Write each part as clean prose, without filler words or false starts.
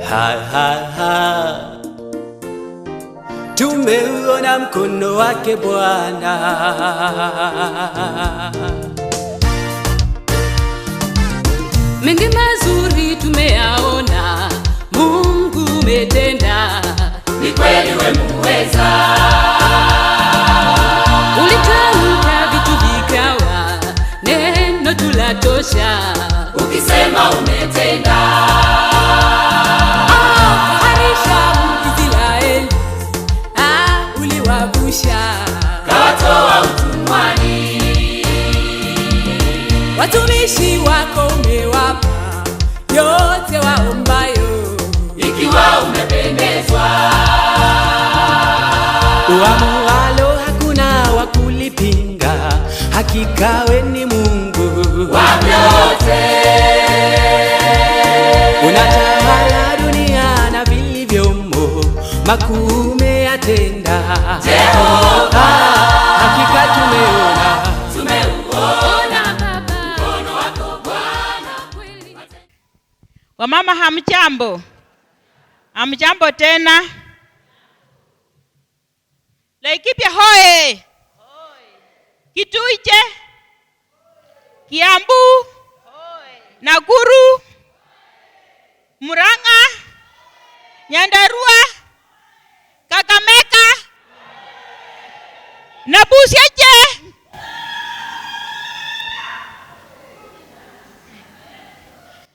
Ha ha ha, tumeuona mkono wake Bwana. Mengi mazuri tumeyaona, Mungu umetenda, ni kweli wewe muweza. Ulitamka vitu vikawa, neno tulatosha, ukisema umetenda. Harisha Israeli, uliwavusha, kawatoa utumwani. Watumishi wako umewapa yote waombayo, ikiwa umependezwa. Uamualo hakuna wakulipinga, hakika wewe ni Mungu wa vyote. Unatawala dunia na vilivyomo, makuu umeyatenda Jehova. Hakika tumeuona mkono wako Bwana. Wamama hamjambo? Hamjambo tena? Laikipia hoye! Kituije? Kiambu? Nakuru? Murang'a? Nyandarua? Kakamega? Na Busiaje?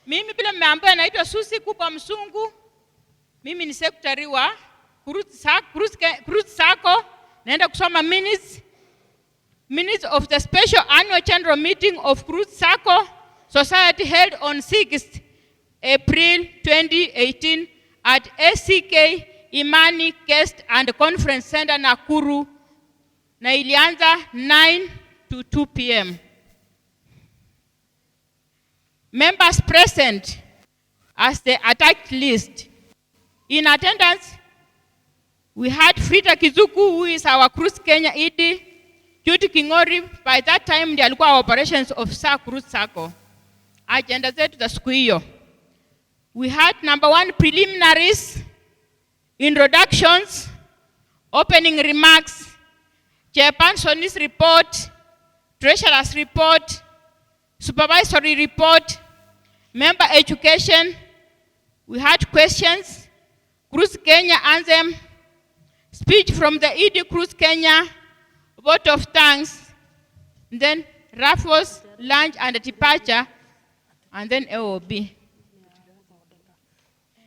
Mimi bila mmeambiwa naitwa Susi Kupa Msungu. Mimi ni secretary wa Groots Sacco. Naenda kusoma minutes of the special annual general meeting of Groots Sacco Society held on 6th April 2018 at ACK Imani Guest and Conference Center Nakuru, na ilianza 9 to 2 p.m. Members present as the attached list. In attendance, we had Frida Kizuku, who is our Groots Kenya ED, Judy Kingori, by that time ndiye alikuwa operations officer Groots Sacco. Agenda zetu za siku hiyo. We had number 1, preliminaries, introductions, opening remarks, chairperson's report, treasurer's report, supervisory report, member education. We had questions, Groots Kenya anthem, speech from the ED Groots Kenya, vote of thanks, then raffles, lunch and departure, and then AOB.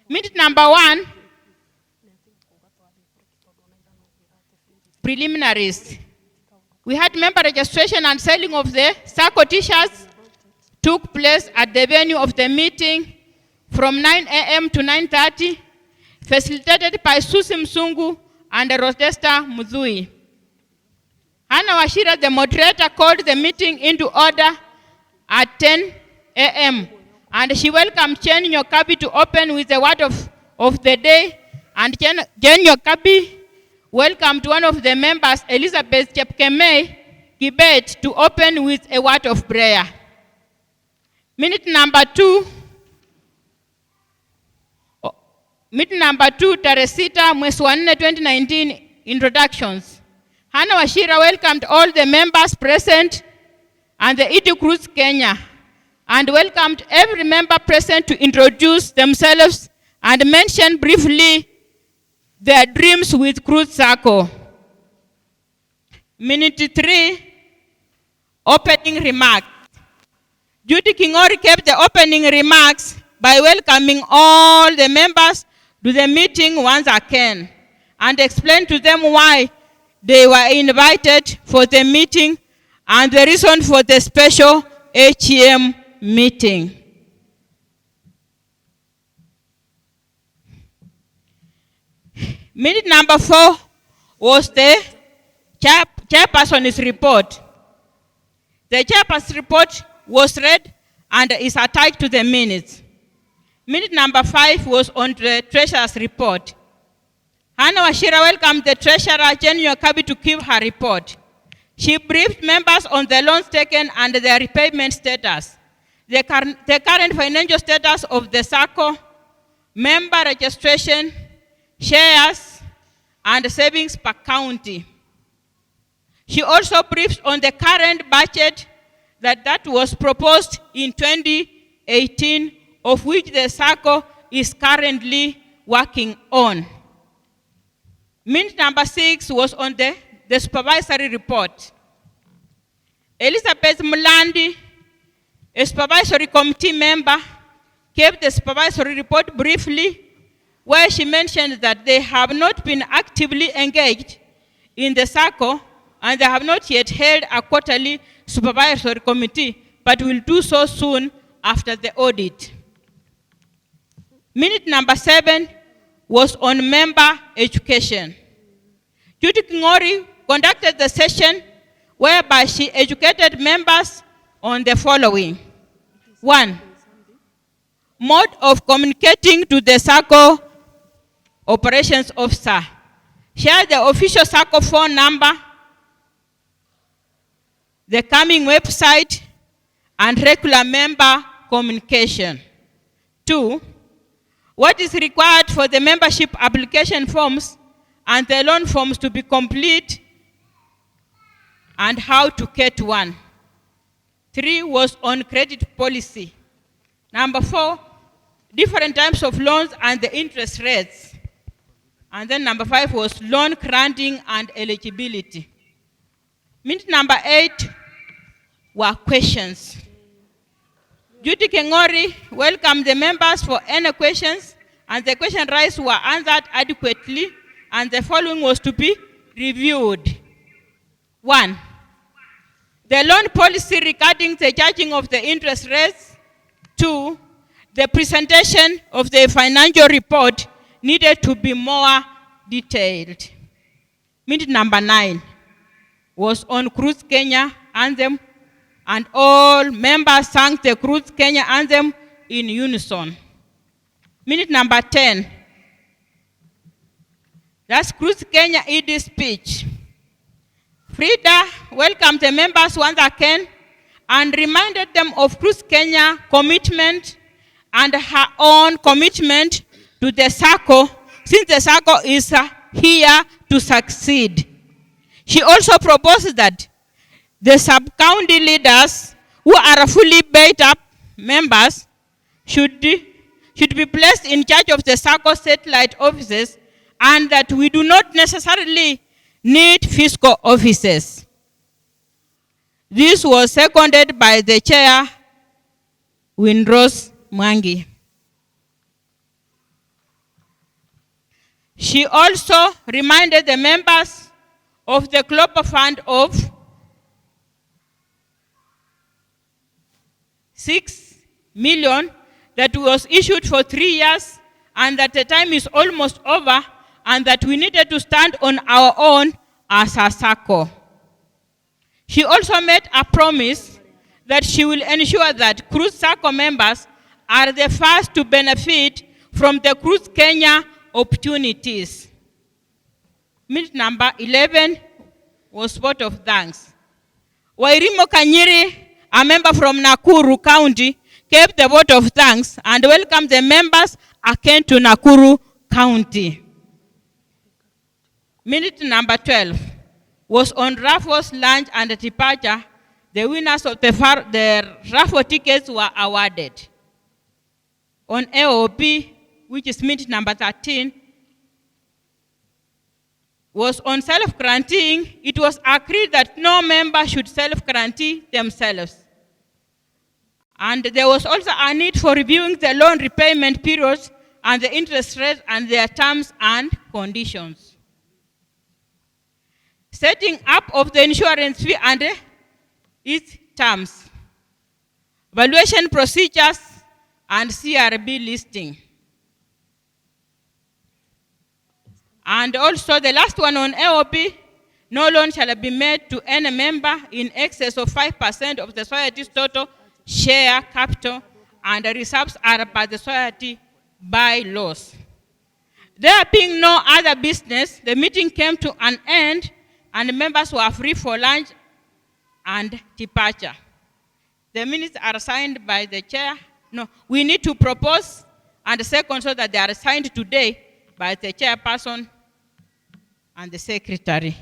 Minute number 1, preliminaries. We had member registration and selling of the Sacco t-shirts took place at the venue of the meeting from 9 a.m. to 9:30, facilitated by Susi Msungu and Rodesta Mudhui. Hannah Washira, the moderator, called the meeting into order at 10 a.m. and she welcomed Chen Nyokabi to open with the word of the day, and Chen Nyokabi welcomed one of the members, Elizabeth Chepkemei Kibet, to open with a word of prayer. Minute number 2, tarehe 6 mwezi wa 4 2019, introductions. Hannah Washira welcomed all the members present and the ED Groots Kenya, and welcomed every member present to introduce themselves and mention briefly their dreams with Groots Sacco. Minute 3, opening remarks. Judy Kingori kept the opening remarks by welcoming all the members to the meeting once again and explained to them why they were invited for the meeting and the reason for the special AGM meeting. Minute number 4 was the chairperson's report. The chairperson's report was read and is attached to the minutes. Minute number 5 was on the treasurer's report. Hannah Washira welcomed the treasurer, Chen Nyokabi, to give her report. She briefed members on the loans taken and their repayment status. the current financial status of the Sacco, member registration, shares, and savings per county. She also briefed on the current budget that was proposed in 2018, of which the Sacco is currently working on. Minute number 6 was on the supervisory report. Elizabeth Mulandi, a supervisory committee member, gave the supervisory report briefly, where she mentioned that they have not been actively engaged in the Sacco and they have not yet held a quarterly supervisory committee, but will do so soon after the audit. Minute number 7 was on member education. Judy Kingori conducted the session whereby she educated members on the following. 1. Mode of communicating to the Sacco operations officer. Share the official Sacco phone number, the coming website, and regular member communication. 2. What is required for the membership application forms and the loan forms to be complete, and how to get one. 3 was on credit policy. Number 4, different types of loans and the interest rates. And then number 5 was loan granting and eligibility. Minute number 8 were questions. Judy Kengori welcomed the members for any questions, and the question raised were answered adequately, and the following was to be reviewed. 1. The loan policy regarding the charging of the interest rates. 2. The presentation of the financial report needed to be more detailed. Minute number 9 was on Groots Kenya anthem, and all members sang the Groots Kenya anthem in unison. Minute number 10, that's Groots Kenya ED speech. Frida welcomed the members once again and reminded them of Groots Kenya commitment and her own commitment to the Sacco, since the Sacco is here to succeed. She also proposed that the sub-county leaders who are fully paid up members should be placed in charge of the Sacco satellite offices, and that we do not necessarily need fiscal offices. This was seconded by the chair, Windrose Mwangi. She also reminded the members of the global fund of 6 million that was issued for 3 years, and that the time is almost over, and that we needed to stand on our own as a Sacco. She also made a promise that she will ensure that Groots Sacco members are the first to benefit from the Groots Kenya opportunities. Minute number 11 was vote of thanks. Wairimo Kanyiri, a member from Nakuru County, gave the vote of thanks and welcomed the members again to Nakuru County. Minute number 12 was on raffles, lunch, and departure. The winners of the raffle tickets were awarded. On AOP, which is minute number 13, was on self-guaranteeing. It was agreed that no member should self-guarantee themselves. And there was also a need for reviewing the loan repayment periods and the interest rates and their terms and conditions. Setting up of the insurance fee and its terms. Valuation procedures and CRB listing. And also the last one on AOP, no loan shall be made to any member in excess of 5% of the society's total share capital, and the reserves are by the society bylaws. There being no other business, the meeting came to an end and members were free for lunch and departure. the minutes are signed by the chair. No, we need to propose and second so that they are signed today by the chairperson and the secretary.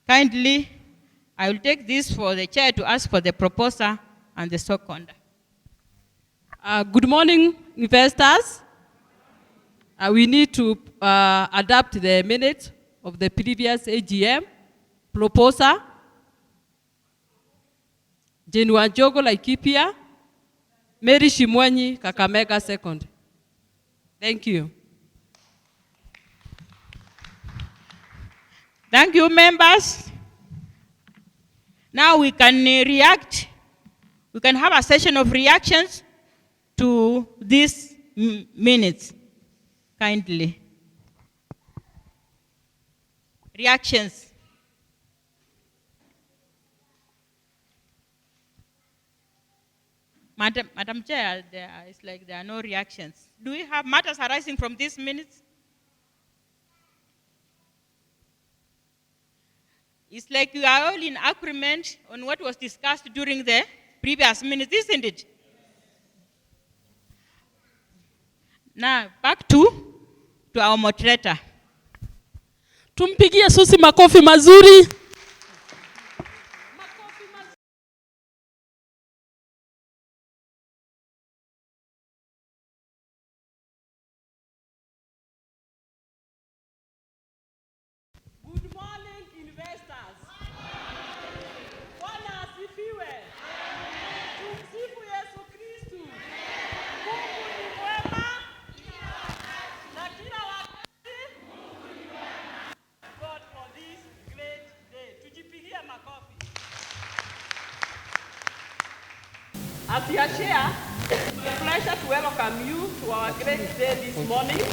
Kindly, I will take this for the chair to ask for the proposer and the seconder. Good morning, investors. We need to adapt the minutes of the previous AGM. Proposer, Jane Wanjogo, Laikipia. Mary Shimwanyi, Kakamega, second. Thank you. Thank you, members. Now we can react. We can have a session of reactions to these minutes. Kindly. Reactions. Madam Chair, it's like there are no reactions. Do we have matters arising from these minutes? It's like you are all in agreement on what was discussed during the previous minutes, isn't it? Now, back to our moderator. Tumpigie Susi makofi mazuri. Good morning, investors. Bwana asifiwe. Tumsifu Yesu Kristu. Mungu ni mwema. Na kila wakati. God for this great day. Tujipigie makofi. As you share, it's a pleasure to welcome you to our great day this morning.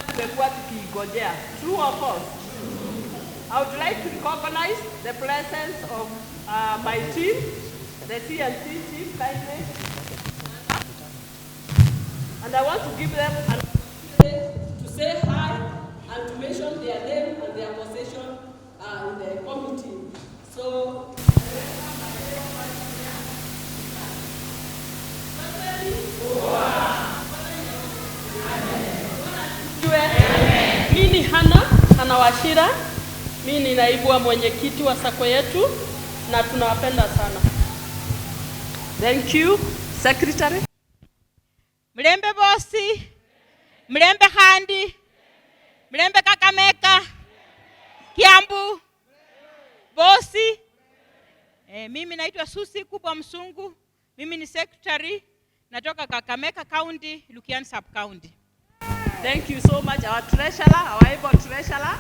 Tumekuwa tukingojea. True or false? I would like to recognize the presence of my team, the CNC team, kindly. And I want to give them an opportunity to say hi and to mention their name and their position in the committee. So, mimi ni Hana Washira. Mimi ni naibu wa mwenyekiti wa sako yetu na tunawapenda sana. Thank you, secretary. Mlembe bosi, mlembe Handi, mlembe Kakamega, Kiambu, bosi. Mimi naitwa Susi Kubwa Msungu. Mimi ni secretary, natoka Kakamega County, Lukian Sub County. Thank you so much, our treasurer, our able treasurer.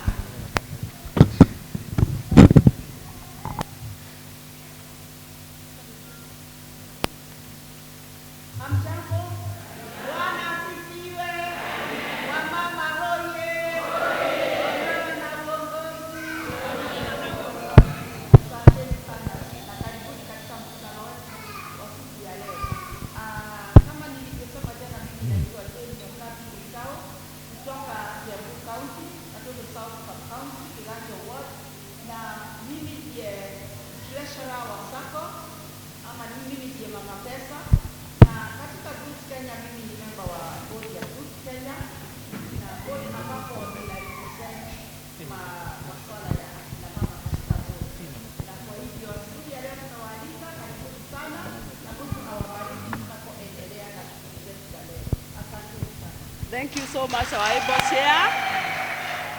Thank you so much, our able chair.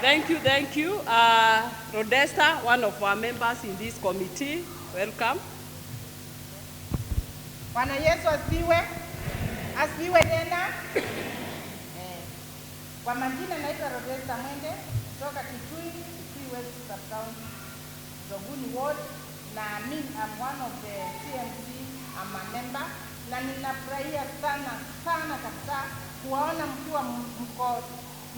Thank you. Rodesta, one of our members in this committee, welcome. Bwana Yesu asifiwe. Asifiwe tena. Kwa majina naitwa Rodesta Mwende kutoka Kitui West Sub-County, Zoguni Ward, na mimi am one of the CMC, I'm a member, na ninafurahia sana kabisa kuwaona mkiwa mko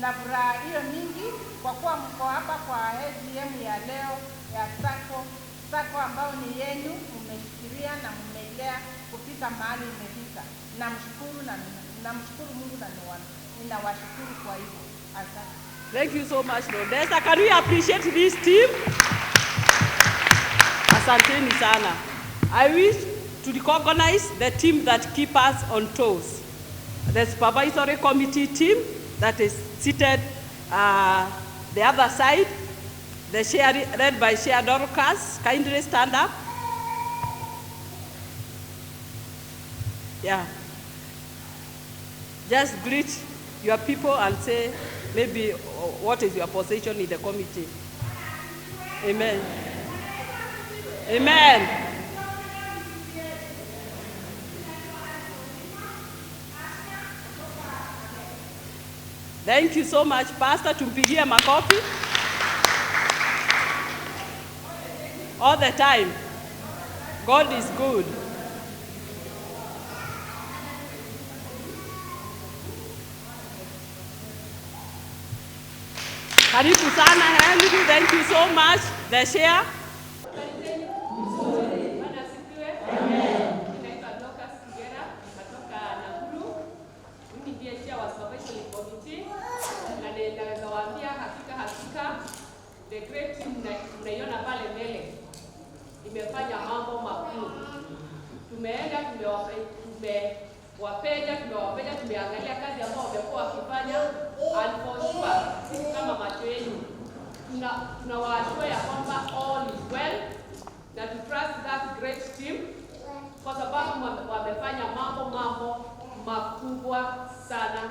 na furaha hiyo mingi kwa kuwa mko hapa kwa AGM ya leo ya Sako ambao ni yenu, mmeshikilia na mmeilea kufika mahali imefika. Namshukuru Mungu na ninawashukuru kwa hivyo. Asante. Thank you so much, Rodesta. Can we appreciate this team? Asanteni sana. I wish to recognize the team that keep us on toes. The supervisory committee team that is seated the other side, the chair led by Chair Dorcas. Kindly stand up. Yeah. Just greet your people and say maybe what is your position in the committee. Amen. Amen. Thank you so much, Pastor. Tumpigie makofi. All the time. God is good. Karibu sana Henry. Thank you so much. The share. The great team mnaiona pale mbele imefanya mambo makuu. Tumeenda tumeangalia kazi ambayo wamekuwa wakifanya, and for sure sisi kama macho yenu tunawaashua ya kwamba all is well, na to trust that great team kwa sababu wamefanya mambo makubwa sana.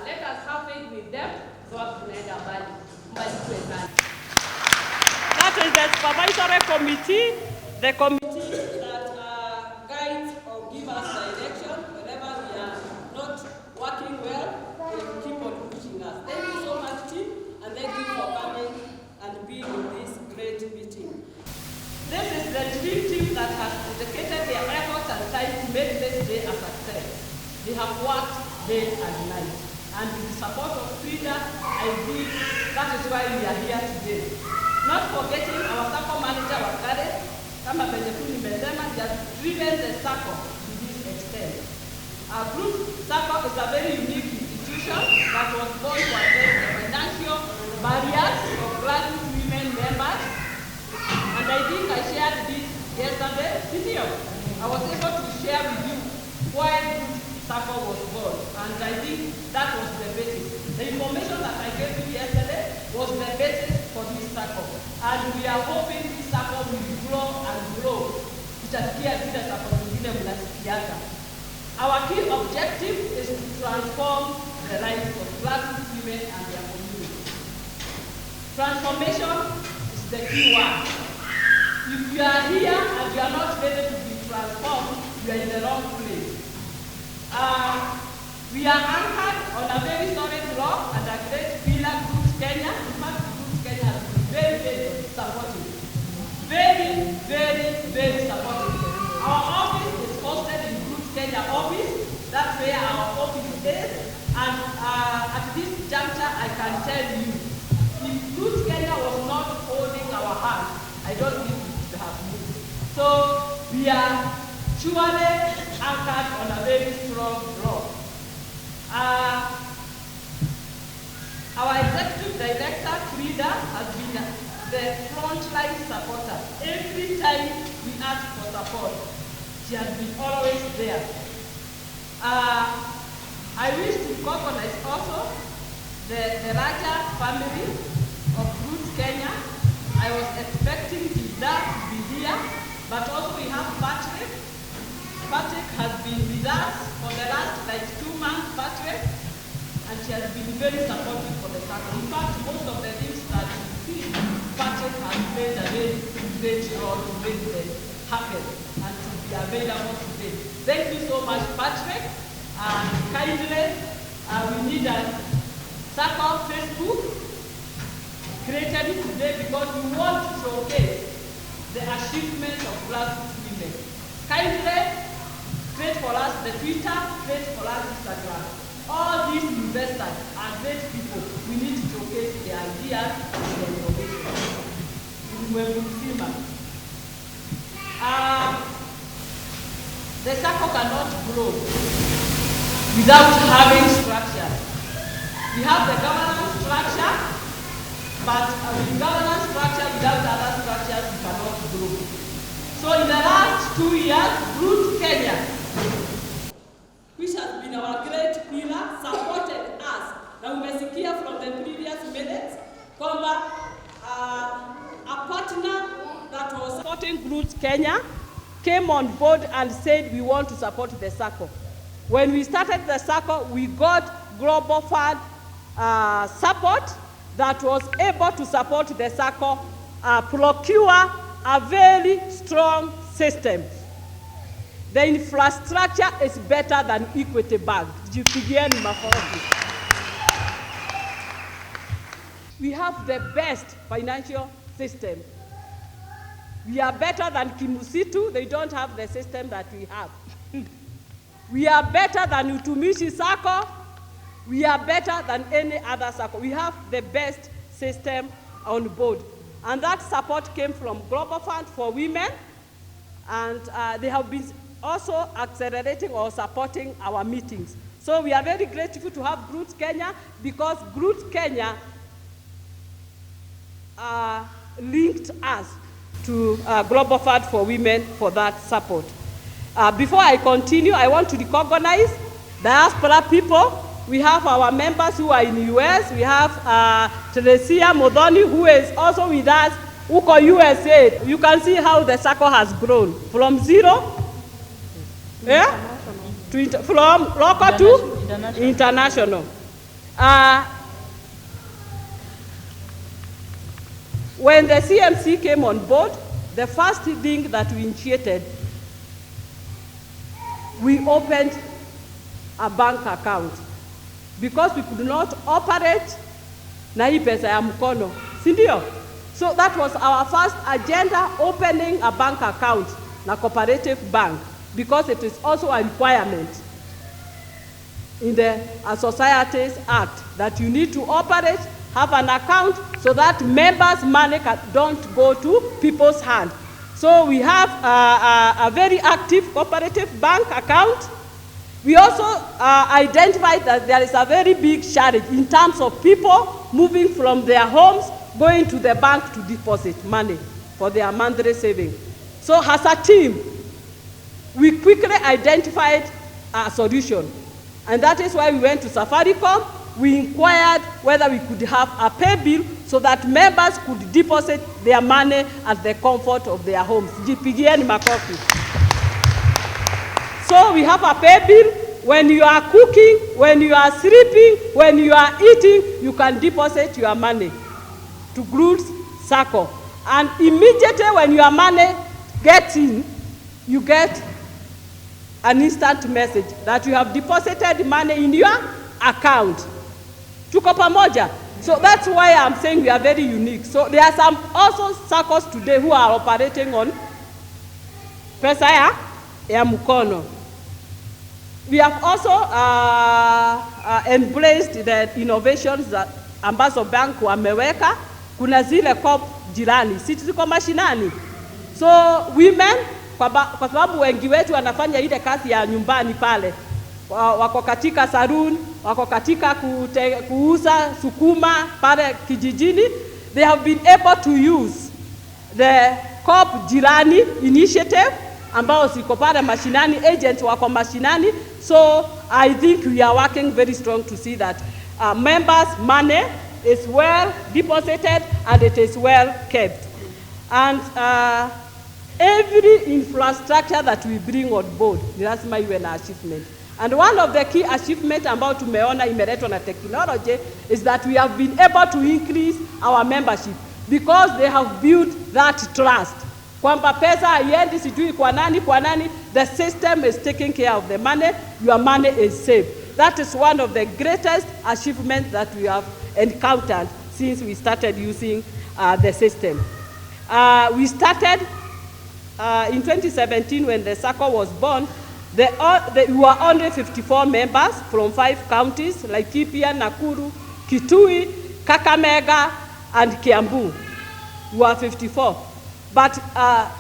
Let us have faith with them so tunaenda mbali sana. That is the supervisory committee, the committee that guides or give us direction whenever we are not working well. They keep on pushing us. Thank you so much, team, and thank you for coming and being in this great meeting. This is the dream team that has dedicated their efforts and time to make this day a success. They have worked day and night, and with the support of Frida, I believe that is why we are here today. Not forgetting our Sacco manager Wakare, kama venye tu nimesema, he has driven the Sacco to this extent. Our Groots Sacco is a very unique institution that was born to address the financial barriers of graduate women members. And I think I shared this yesterday. I was able to share with you why Groots Sacco was born, and I think that was the basis. The information that I gave you yesterday was the basis for this Sacco, and we are hoping this Sacco will grow and grow. Itasikia vile Sacco zingine mnasikiaga. Our key objective is to transform the lives of grassroots women and their community. Transformation is the key word. If you are here and you are not ready to be transformed, you are in the wrong place. We are anchored on a very solid rock and a great pillar, Groots Kenya. In fact, Groots Kenya has been very supportive. Very supportive. Our office is hosted in Groots Kenya office. That's where our office is. And at this juncture, I can tell you, if Groots Kenya was not holding our hand, I don't think we would have moved. So we are surely anchored on a very strong rock. Our executive director, Frida, has been the frontline supporter. Every time we ask for support, she has been always there. I wish to recognize also the Raja family of Groots Kenya. I was expecting Gida to be here, but also we have Patrick. Patrick has been with us for the last 2 months, Patrick, and she has been very supportive for the Sacco. In fact, most of the things that you see, Patrick has played a very great role to make them happen and to be available today. Thank you so much, Patrick. And kindly, we need a Sacco Facebook created today because we want to showcase the achievements of grassroots women. Kindly create for us the Twitter, create for us Instagram. All these investors are great people. We need to showcase their ideas and their innovation. The Sacco cannot grow without having structure. We have the governance structure, but with governance structure without other structures, we cannot grow. So in the last 2 years, Groots Kenya, which has been our great pillar, supported us. Na umesikia from the previous minutes kwamba a partner that was supporting Groots Kenya came on board and said we want to support the Sacco. When we started the Sacco, we got Global Fund support that was able to support the Sacco, procure a very strong system. The infrastructure is better than Equity Bank. Jipigieni makofi. We have the best financial system. We are better than Kimusitu. They don't have the system that we have. We are better than Utumishi Sacco. We are better than any other Sacco. We have the best system on board. And that support came from Global Fund for Women. And they have been also accelerating or supporting our meetings. So we are very grateful to have Groots Kenya, because Groots Kenya linked us to Global Fund for Women for that support. Before I continue, I want to recognize diaspora people. We have our members who are in the US. We have Teresia Modoni, who is also with us, Uko USA. You can see how the Sacco has grown from zero, from local to international. When the CMC came on board, the first thing that we initiated, we opened a bank account, because we could not operate na hii pesa ya mkono, si ndio? So that was our first agenda, opening a bank account na cooperative bank, because it is also a requirement in the Societies Act that you need to operate, have an account, so that members' money don't go to people's hands. So we have a very active cooperative bank account. We also identified that there is a very big challenge in terms of people moving from their homes, going to the bank to deposit money for their monthly saving. So as a team, we quickly identified a solution. And that is why we went to Safaricom. We inquired whether we could have a pay bill so that members could deposit their money at the comfort of their homes. Jipigieni makofi. So we have a pay bill. When you are cooking, when you are sleeping, when you are eating, you can deposit your money to Groots Sacco. And immediately when your money gets in, you get an instant message that you have deposited money in your account. Tuko pamoja. So that's why I'm saying we are very unique. So there are some also Saccos today who are operating on pesa ya mkono. We have also embraced the innovations that ambazo bank wameweka. Kuna zile COP jirani, sisi ziko mashinani. So women, kwa sababu wengi wetu wanafanya ile kazi ya nyumbani pale, wako katika saloon, wako katika kuuza sukuma pale kijijini, they have been able to use the COP jirani initiative ambao siko pale mashinani, agents wako mashinani. So I think we are working very strong to see that members' money is well deposited and it is well kept. And every infrastructure that we bring on board, ni lazima iwe na achievement. And one of the key achievements ambao tumeona imeletwa na technology is that we have been able to increase our membership, because they have built that trust. Kwamba pesa haiendi sijui kwa nani, the system is taking care of the money, your money is safe. That is one of the greatest achievements that we have encountered since we started using the system. We started in 2017 when the Sacco was born. We were only 54 members from 5 counties, like Laikipia, Nakuru, Kitui, Kakamega, and Kiambu. We were 54. But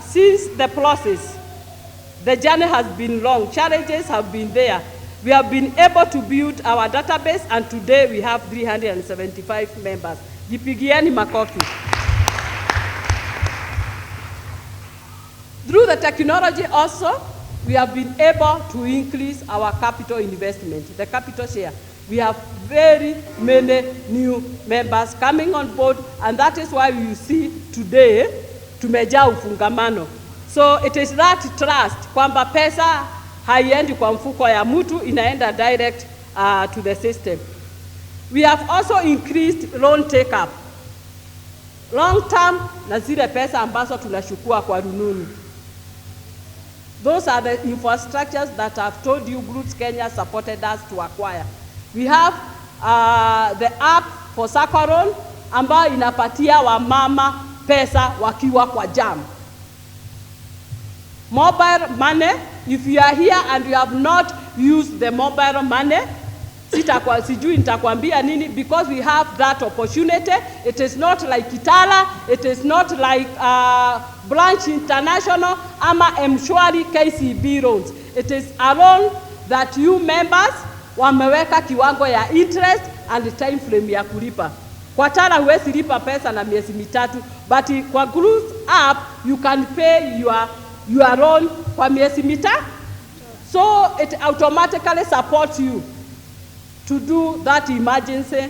since the process, the journey has been long. Challenges have been there. We have been able to build our database, and today we have 375 members. Jipigieni makofi. Through the technology also, we have been able to increase our capital investment, the capital share. We have very many new members coming on board, and that is why you see today tumejaa ufungamano. So it is that trust kwamba pesa haiendi kwa mfuko ya mtu, inaenda direct to the system. We have also increased loan take-up. Long term na zile pesa ambazo tunashukua kwa rununu. Those are the infrastructures that I've told you Groots Kenya supported us to acquire. We have the app for Sacco loan ambayo inapatia wamama pesa wakiwa kwa jam. Mobile money, if you are here and you have not used the mobile money, sijui nitakwambia nini, because we have that opportunity. It is not like Kitala, it is not like Branch International ama Mshwari KCB loans. It is a loan that you members wameweka kiwango ya interest and time frame ya kulipa. Kwa Tala huwezi lipa pesa na miezi mitatu, but kwa Groots app you can pay your loan kwa miezi mitatu. So it automatically supports you to do that emergency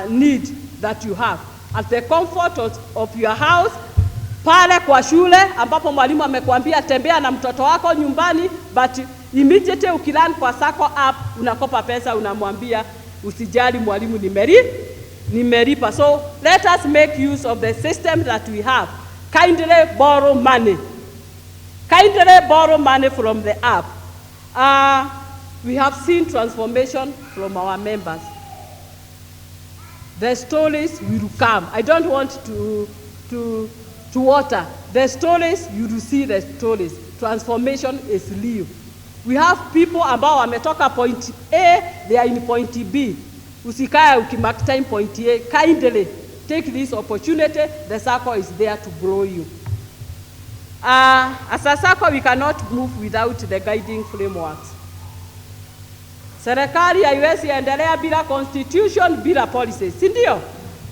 need that you have at the comfort of your house. Pale kwa shule ambapo mwalimu amekwambia tembea na mtoto wako nyumbani, but immediately ukilan kwa Sacco app unakopa pesa, unamwambia usijali mwalimu nimelipa. So let us make use of the system that we have. Kindly borrow money. Kindly borrow money from the app. We have seen transformation from our members. The stories will come. I don't want to water. The stories, you will see the stories. Transformation is real. We have people ambao wametoka point A, they are in point B. Usikae ukimark time point A. Kindly take this opportunity. The Sacco is there to grow you. As a Sacco, we cannot move without the guiding frameworks. Serikali haiwezi endelea bila constitution, bila policies, si ndio?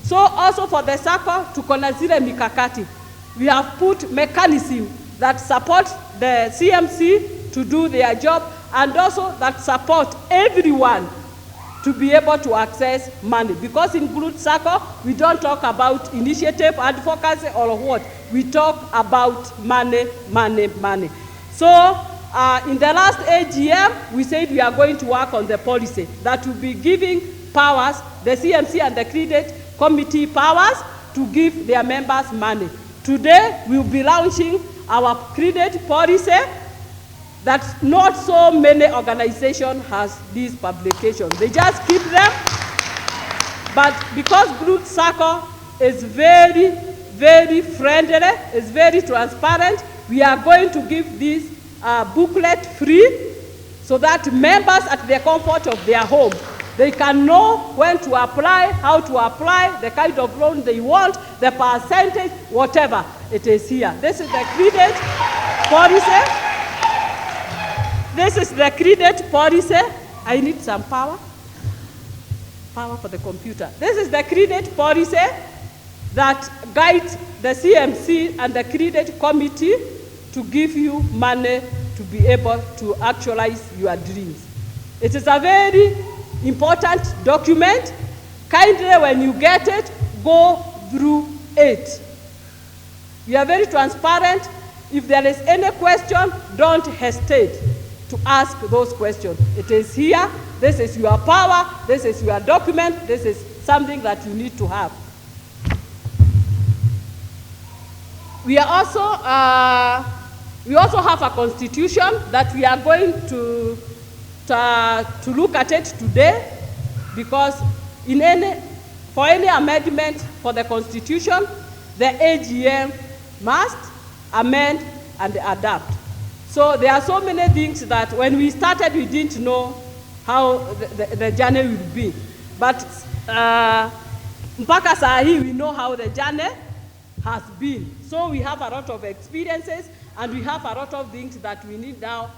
So also for the Sacco, tuko na zile mikakati. We have put mechanism that support the CMC to do their job, and also that support everyone to be able to access money. Because in Groots Sacco, we don't talk about initiative, advocacy, or what. We talk about money, money, money. So in the last AGM, we said we are going to work on the policy that will be giving powers, the CMC and the credit committee powers to give their members money. Today, we will be launching our credit policy that not so many organizations has these publications. They just keep them. But because Groots Sacco is very, very friendly, is very transparent, we are going to give this booklet free so that members at the comfort of their home, they can know when to apply, how to apply, the kind of loan they want, the percentage, whatever. It is here. This is the credit policy. This is the credit policy. I need some power. Power for the computer. This is the credit policy that guides the CMC and the credit committee to give you money to be able to actualize your dreams. It is a very important document. Kindly, when you get it, go through it. We are very transparent. If there is any question, don't hesitate to ask those questions. It is here. This is your power. This is your document. This is something that you need to have. We are also have a constitution that we are going to look at it today, because for any amendment for the constitution, the AGM must amend and adapt. So there are so many things that when we started, we didn't know how the journey will be. But mpaka saa hii, we know how the journey has been. So we have a lot of experiences, and we have a lot of things that we need now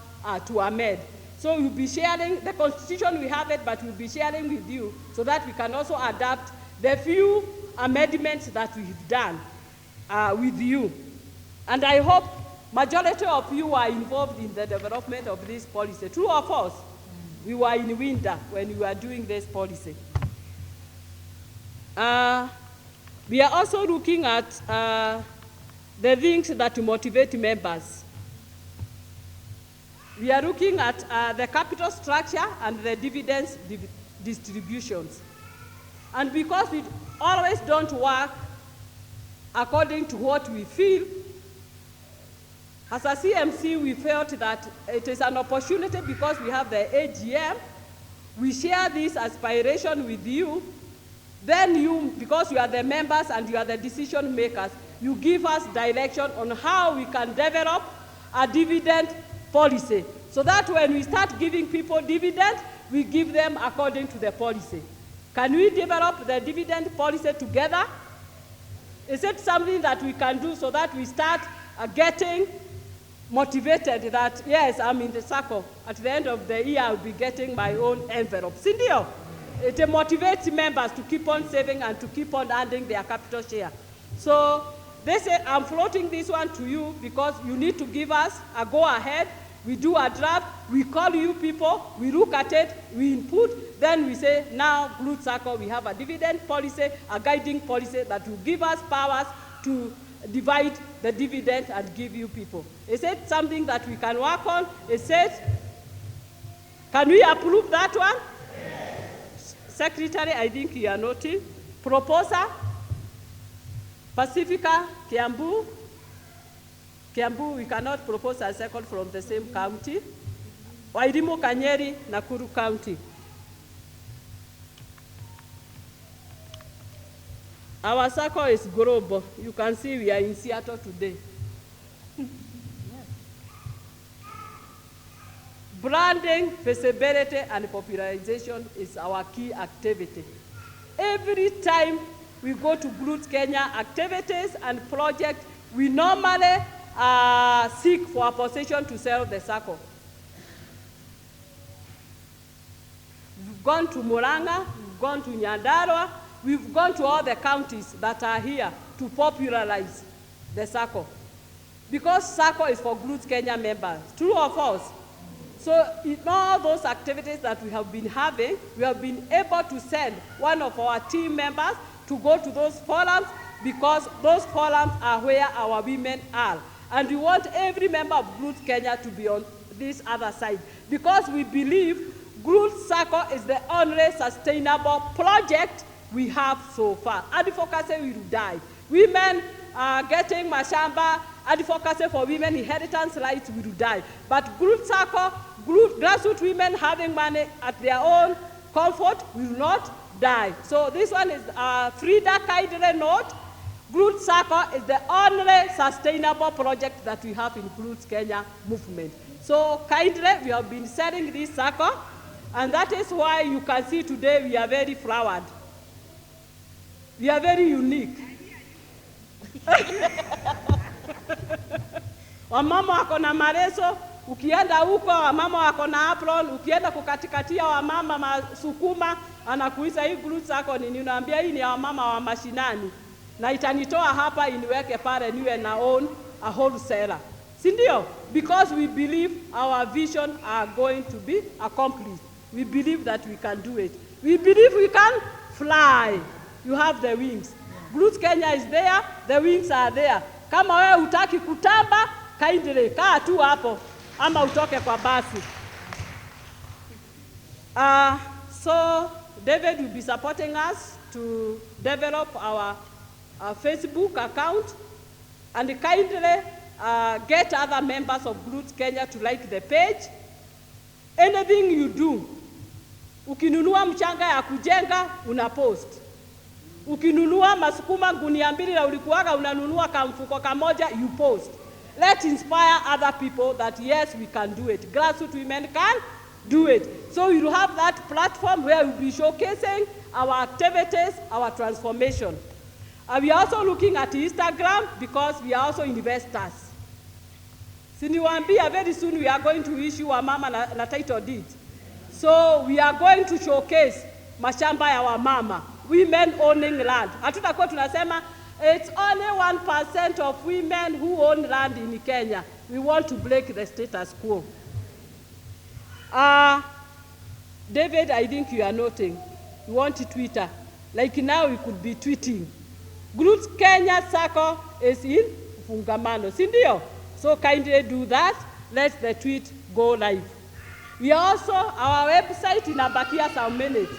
to amend. So we'll be sharing the constitution, we have it, but we'll be sharing with you so that we can also adapt the few amendments that we've done with you. And I hope majority of you are involved in the development of this policy. True or false? We were in winter when we were doing this policy. We are also looking at the things that motivate members. We are looking at the capital structure and the dividends distributions. And because we always don't work according to what we feel, as a CMC, we felt that it is an opportunity because we have the AGM, we share this aspiration with you, then you, because you are the members and you are the decision makers, you give us direction on how we can develop a dividend policy. So that when we start giving people dividends, we give them according to the policy. Can we develop the dividend policy together? Is it something that we can do so that we start getting motivated that, yes, I'm in the circle. At the end of the year, I'll be getting my own envelope. Sindio? It motivates members to keep on saving and to keep on adding their capital share. So I'm floating this one to you because you need to give us a go-ahead. We do a draft, we call you people, we look at it, we input, then we say, now, Groots Sacco, we have a dividend policy, a guiding policy that will give us powers to divide the dividend and give you people. Is it something that we can work on? Is it? Can we approve that one? Yes. Secretary, I think you are noting. Proposer, Pacifica, Kiambu. Kiambu, we cannot propose a second from the same county. Wairimu, Kanyeri, Nakuru County. Our circle is global. You can see we are in Seattle today. Branding, visibility, and popularization is our key activity. Every time we go to Groots Kenya activities and projects, we normally seek for a position to sell the circle. We've gone to Murang'a, we've gone to Nyandarua, we've gone to all the counties that are here to popularize the circle. Because circle is for Groots Kenya members. True or false? So in all those activities that we have been having, we have been able to send one of our team members to go to those forums because those forums are where our women are. And we want every member of Groots Kenya to be on this other side because we believe Groots Sacco is the only sustainable project we have so far. Advocacy will die. Women are getting mashamba, advocacy for women inheritance rights will die. But Groots Sacco, grassroots women having money at their own comfort will not die. So this one is Frida kindly note. Groots Sacco is the only sustainable project that we have in Groots Kenya movement. So kindly, we have been selling this Sacco, and that is why you can see today we are very flowered. We are very unique. Wamama wako na mareso, ukienda huko wamama wako na apron, ukienda kukatikatia wamama masukuma, anakuisa hii Groots Sacco nini, unaambia hii ni ya wamama wa mashinani. Na itanitoa hapa iniweke pale niwe na own a wholesaler. Sindio? Because we believe our vision are going to be accomplished. We believe that we can do it. We believe we can fly. You have the wings. Groots Kenya is there, the wings are there. Kama wewe hutaki kutamba, kindly kaa tu hapo ama utoke kwa basi. So David will be supporting us to develop our Facebook account and kindly get other members of Groots Kenya to like the page. Anything you do, ukinunua mchanga ya kujenga, unapost. Ukinunua masukuma gunia mbili na ulikuwaga unanunua kamfuko kamoja, you post. Let's inspire other people that yes, we can do it. Grassroots women can do it. So you have that platform where we'll be showcasing our activities, our transformation. We are also looking at Instagram because we are also investors. Siniwaambia, very soon we are going to issue a mama na title deed. So we are going to showcase mashamba ya wamama, women owning land. Hatutakuwa tunasema it's only 1% of women who own land in Kenya. We want to break the status quo. David, I think you are noting. We want Twitter. Like now we could be tweeting. Groots Sacco is in Fungamano. Sindio? So kindly do that. Let the tweet go live. We also, our website in Abakia some minutes.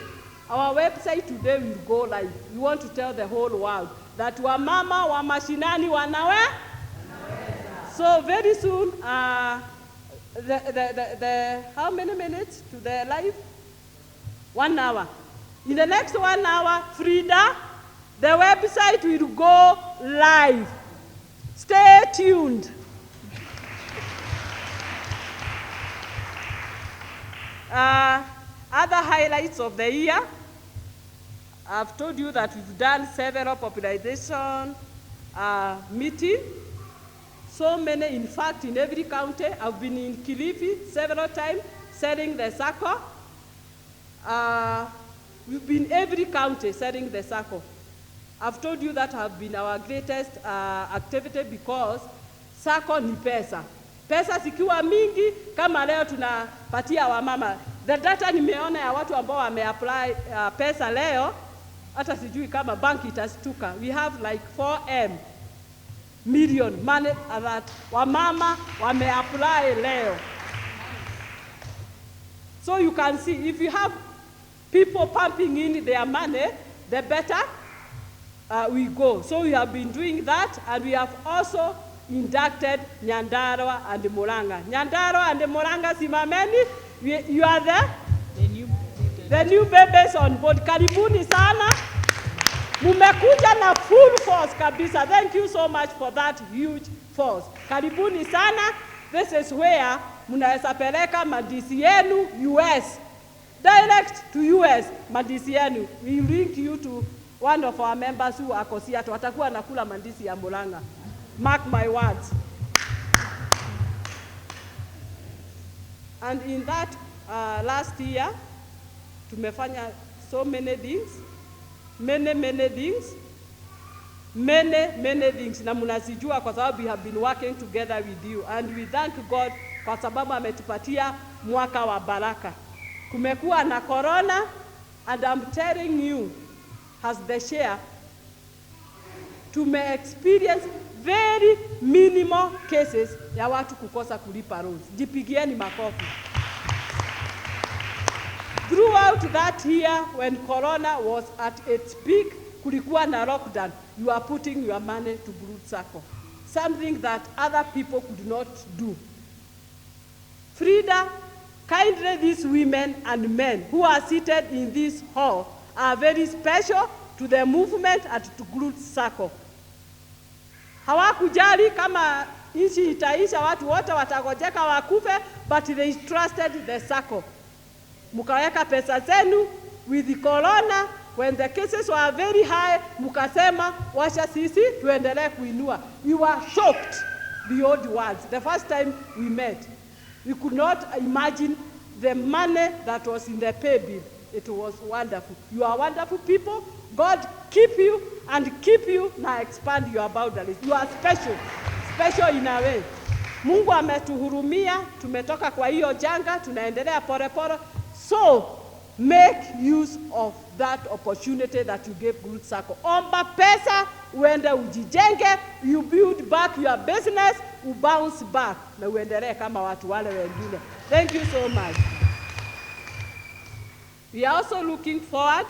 Our website today will go live. We want to tell the whole world that wamama wa mashinani wanawe. So very soon, how many minutes to the live? 1 hour. In the next 1 hour, Frida, the website will go live. Stay tuned. Other highlights of the year, I've told you that we've done several popularization meetings. So many, in fact, in every county. I've been in Kilifi several times, selling the Sacco. We've been every county selling the Sacco. I've told you that have been our greatest activity because Sacco ni pesa. Pesa zikiwa mingi, kama leo tunapatia wamama. The data nimeona ya watu ambao wameapply pesa leo, hata sijui kama banki itastuka. We have like 4 million money that wamama wameapply leo. So you can see, if you have people pumping in their money, the better we go. So we have been doing that, and we have also inducted Nyandarua and Muranga. Nyandarua and Muranga, simameni, you are the new babies on board. Karibuni sana. Mumekuja na full force kabisa. Thank you so much for that huge force. Karibuni sana. This is where munaweza peleka madisi yenu US. Direct to US, madisi yenu. We link you to one of our members who are Kosiato. Watakuwa nakula mandisi ya Muranga. Mark my words. And in that last year, tumefanya so many things, many things, many things. Na munazijua kwa sababu we have been working together with you. And we thank God kwa sababu ametupatia mwaka wa baraka. Kumekuwa na corona, and I'm telling you, as the share, experience very minimal cases ya watu kukosa kulipa roads. Jipigieni makofi. Throughout that year, when corona was at its peak, kulikuwa na lockdown, you are putting your money to Groots Sacco. Something that other people could not do. Frida, kindly these women and men who are seated in this hall are very special to the movement and to Groots Sacco. Hawakujali kama nchi itaisha, watu wote watagojeka wakufe, but they trusted the Sacco. Mukaweka pesa zenu with the corona, when the cases were very high, mukasema washa sisi tuendelee kuinua. We were shocked beyond words. The first time we met, we could not imagine the money that was in the pay bill. It was wonderful. You are wonderful people. God keep you and keep you, now expand your boundaries. You are special, special in a way. Mungu ametuhurumia, tumetoka kwa hiyo janga, tunaendelea pore pore. So make use of that opportunity that you gave Groots Sacco. Omba pesa, uende ujijenge, you build back your business, you bounce back, na uendelee kama watu wale wengine. Thank you so much. We are also looking forward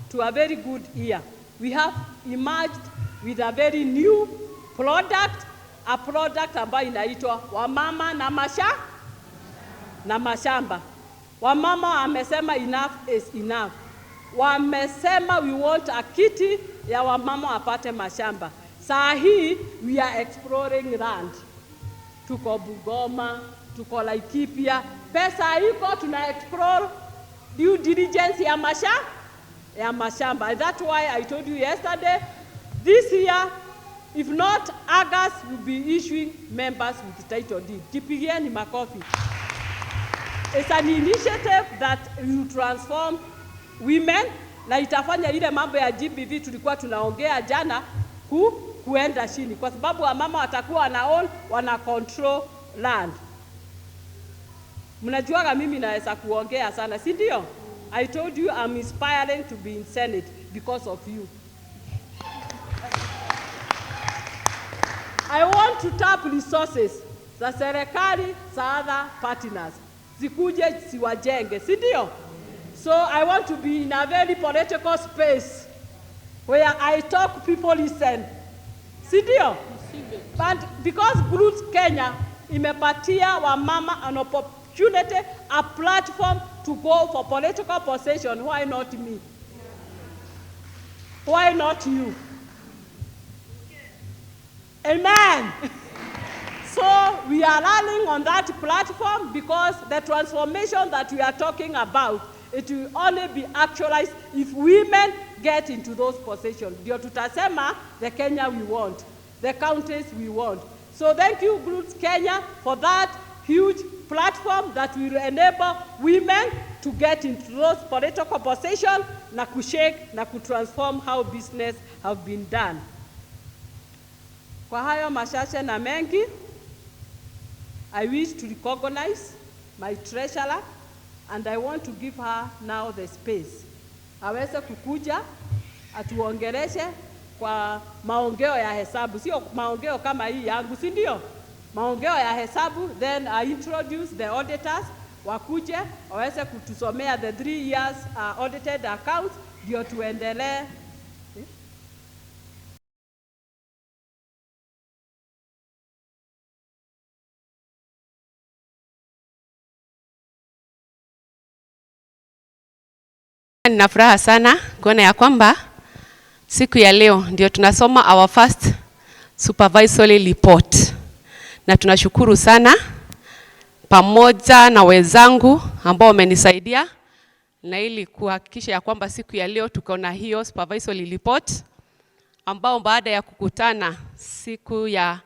to a very good year. We have emerged with a very new product, a product ambayo inaitwa wamama na mashamba. Wamama wamesema enough is enough. Wamesema we want a kiti ya wamama wapate mashamba. Saa hii we are exploring land. Tuko Bugoma, tuko Laikipia. Pesa iko, tuna explore due diligence ya mashamba. And that's why I told you yesterday, this year, if not, August will be issuing members with title deed. Jipigieni makofi. It's an initiative that will transform women, na itafanya ile mambo ya GBV tulikuwa tunaongea jana kuenda chini, kwa sababu wamama watakuwa wana control land. Mnajuaga mimi naweza kuongea sana, si ndio? I told you I'm inspiring to be in Senate because of you. I want to tap resources za serikali za other partners. Zikuje siwajenge, si ndio? So I want to be in a very political space where I talk, people listen. Si ndio? But because Groots Kenya imepatia wamama an opportunity, a platform to go for political position, why not me? Why not you? Amen. So we are running on that platform because the transformation that we are talking about, it will only be actualized if women get into those positions. Ndio tutasema the Kenya we want, the counties we want. So thank you, Groots Kenya, for that huge platform that will enable women to get into those political positions na kushake na kutransform how business have been done. Kwa hayo machache na mengi, I wish to recognize my treasurer and I want to give her now the space. Aweze kukuja atuongeleshe kwa maongeo ya hesabu, sio maongeo kama hii yangu, si ndio? Maongeo ya hesabu, then I introduce the auditors, wakuje waweze kutusomea the 3 years audited accounts, ndio tuendelee. Nina furaha sana kuona ya kwamba siku ya leo ndio tunasoma our first supervisory report. Na tunashukuru sana pamoja na wenzangu ambao wamenisaidia na ili kuhakikisha ya kwamba siku ya leo tuko na hiyo supervisory report ambao baada ya kukutana siku ya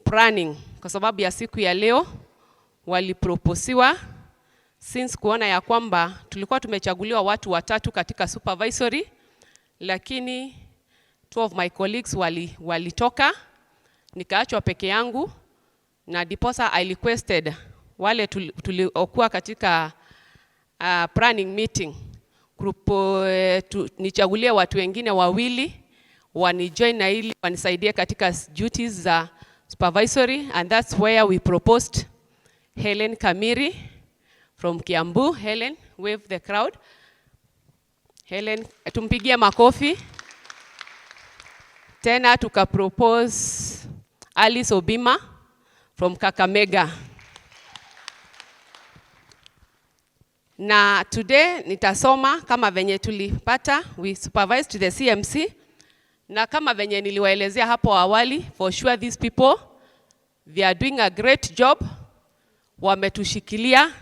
planning kwa sababu ya siku ya leo waliproposiwa since kuona ya kwamba tulikuwa tumechaguliwa watu watatu katika supervisory, lakini 2 of my colleagues walitoka, nikaachwa peke yangu, na diposa I requested wale tuliokuwa katika planning meeting group nichagulie watu wengine wawili wanijoin na ili wanisaidie katika duties za supervisory, and that's where we proposed Helen Kamiri from Kiambu. Helen, wave the crowd. Helen, tumpigie makofi. Tena tukapropose Alice Obima from Kakamega. Na today nitasoma kama venye tulipata, we supervised the CMC, na kama venye niliwaelezea hapo awali, for sure these people, they are doing a great job, wametushikilia,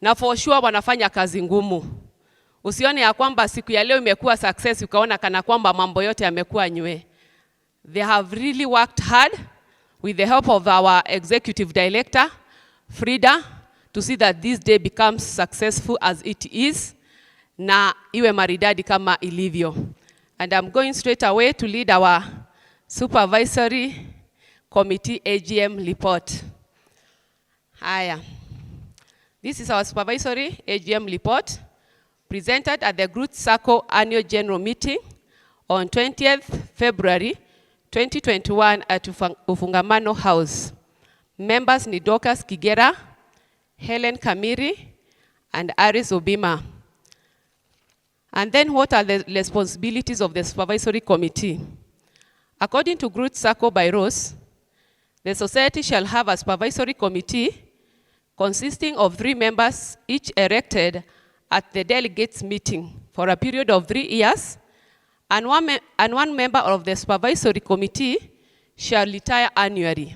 na for sure wanafanya kazi ngumu. Usione ya kwamba siku ya leo imekuwa success, ukaona kana kwamba mambo yote yamekuwa nywe. They have really worked hard with the help of our executive director, Frida, to see that this day becomes successful as it is, na iwe maridadi kama ilivyo. And I'm going straight away to lead our supervisory committee AGM report. Haya. This is our supervisory AGM report presented at the Groots Sacco annual general meeting on 20th February 2021 at Ufungamano House. Members ni Dorcas Kigera, Helen Kamiri, and Aris Obima. And then what are the responsibilities of the supervisory committee? According to Groots Sacco bylaws, the society shall have a supervisory committee consisting of 3 members, each elected at the delegates meeting for a period of 3 years, and one member of the supervisory committee shall retire annually.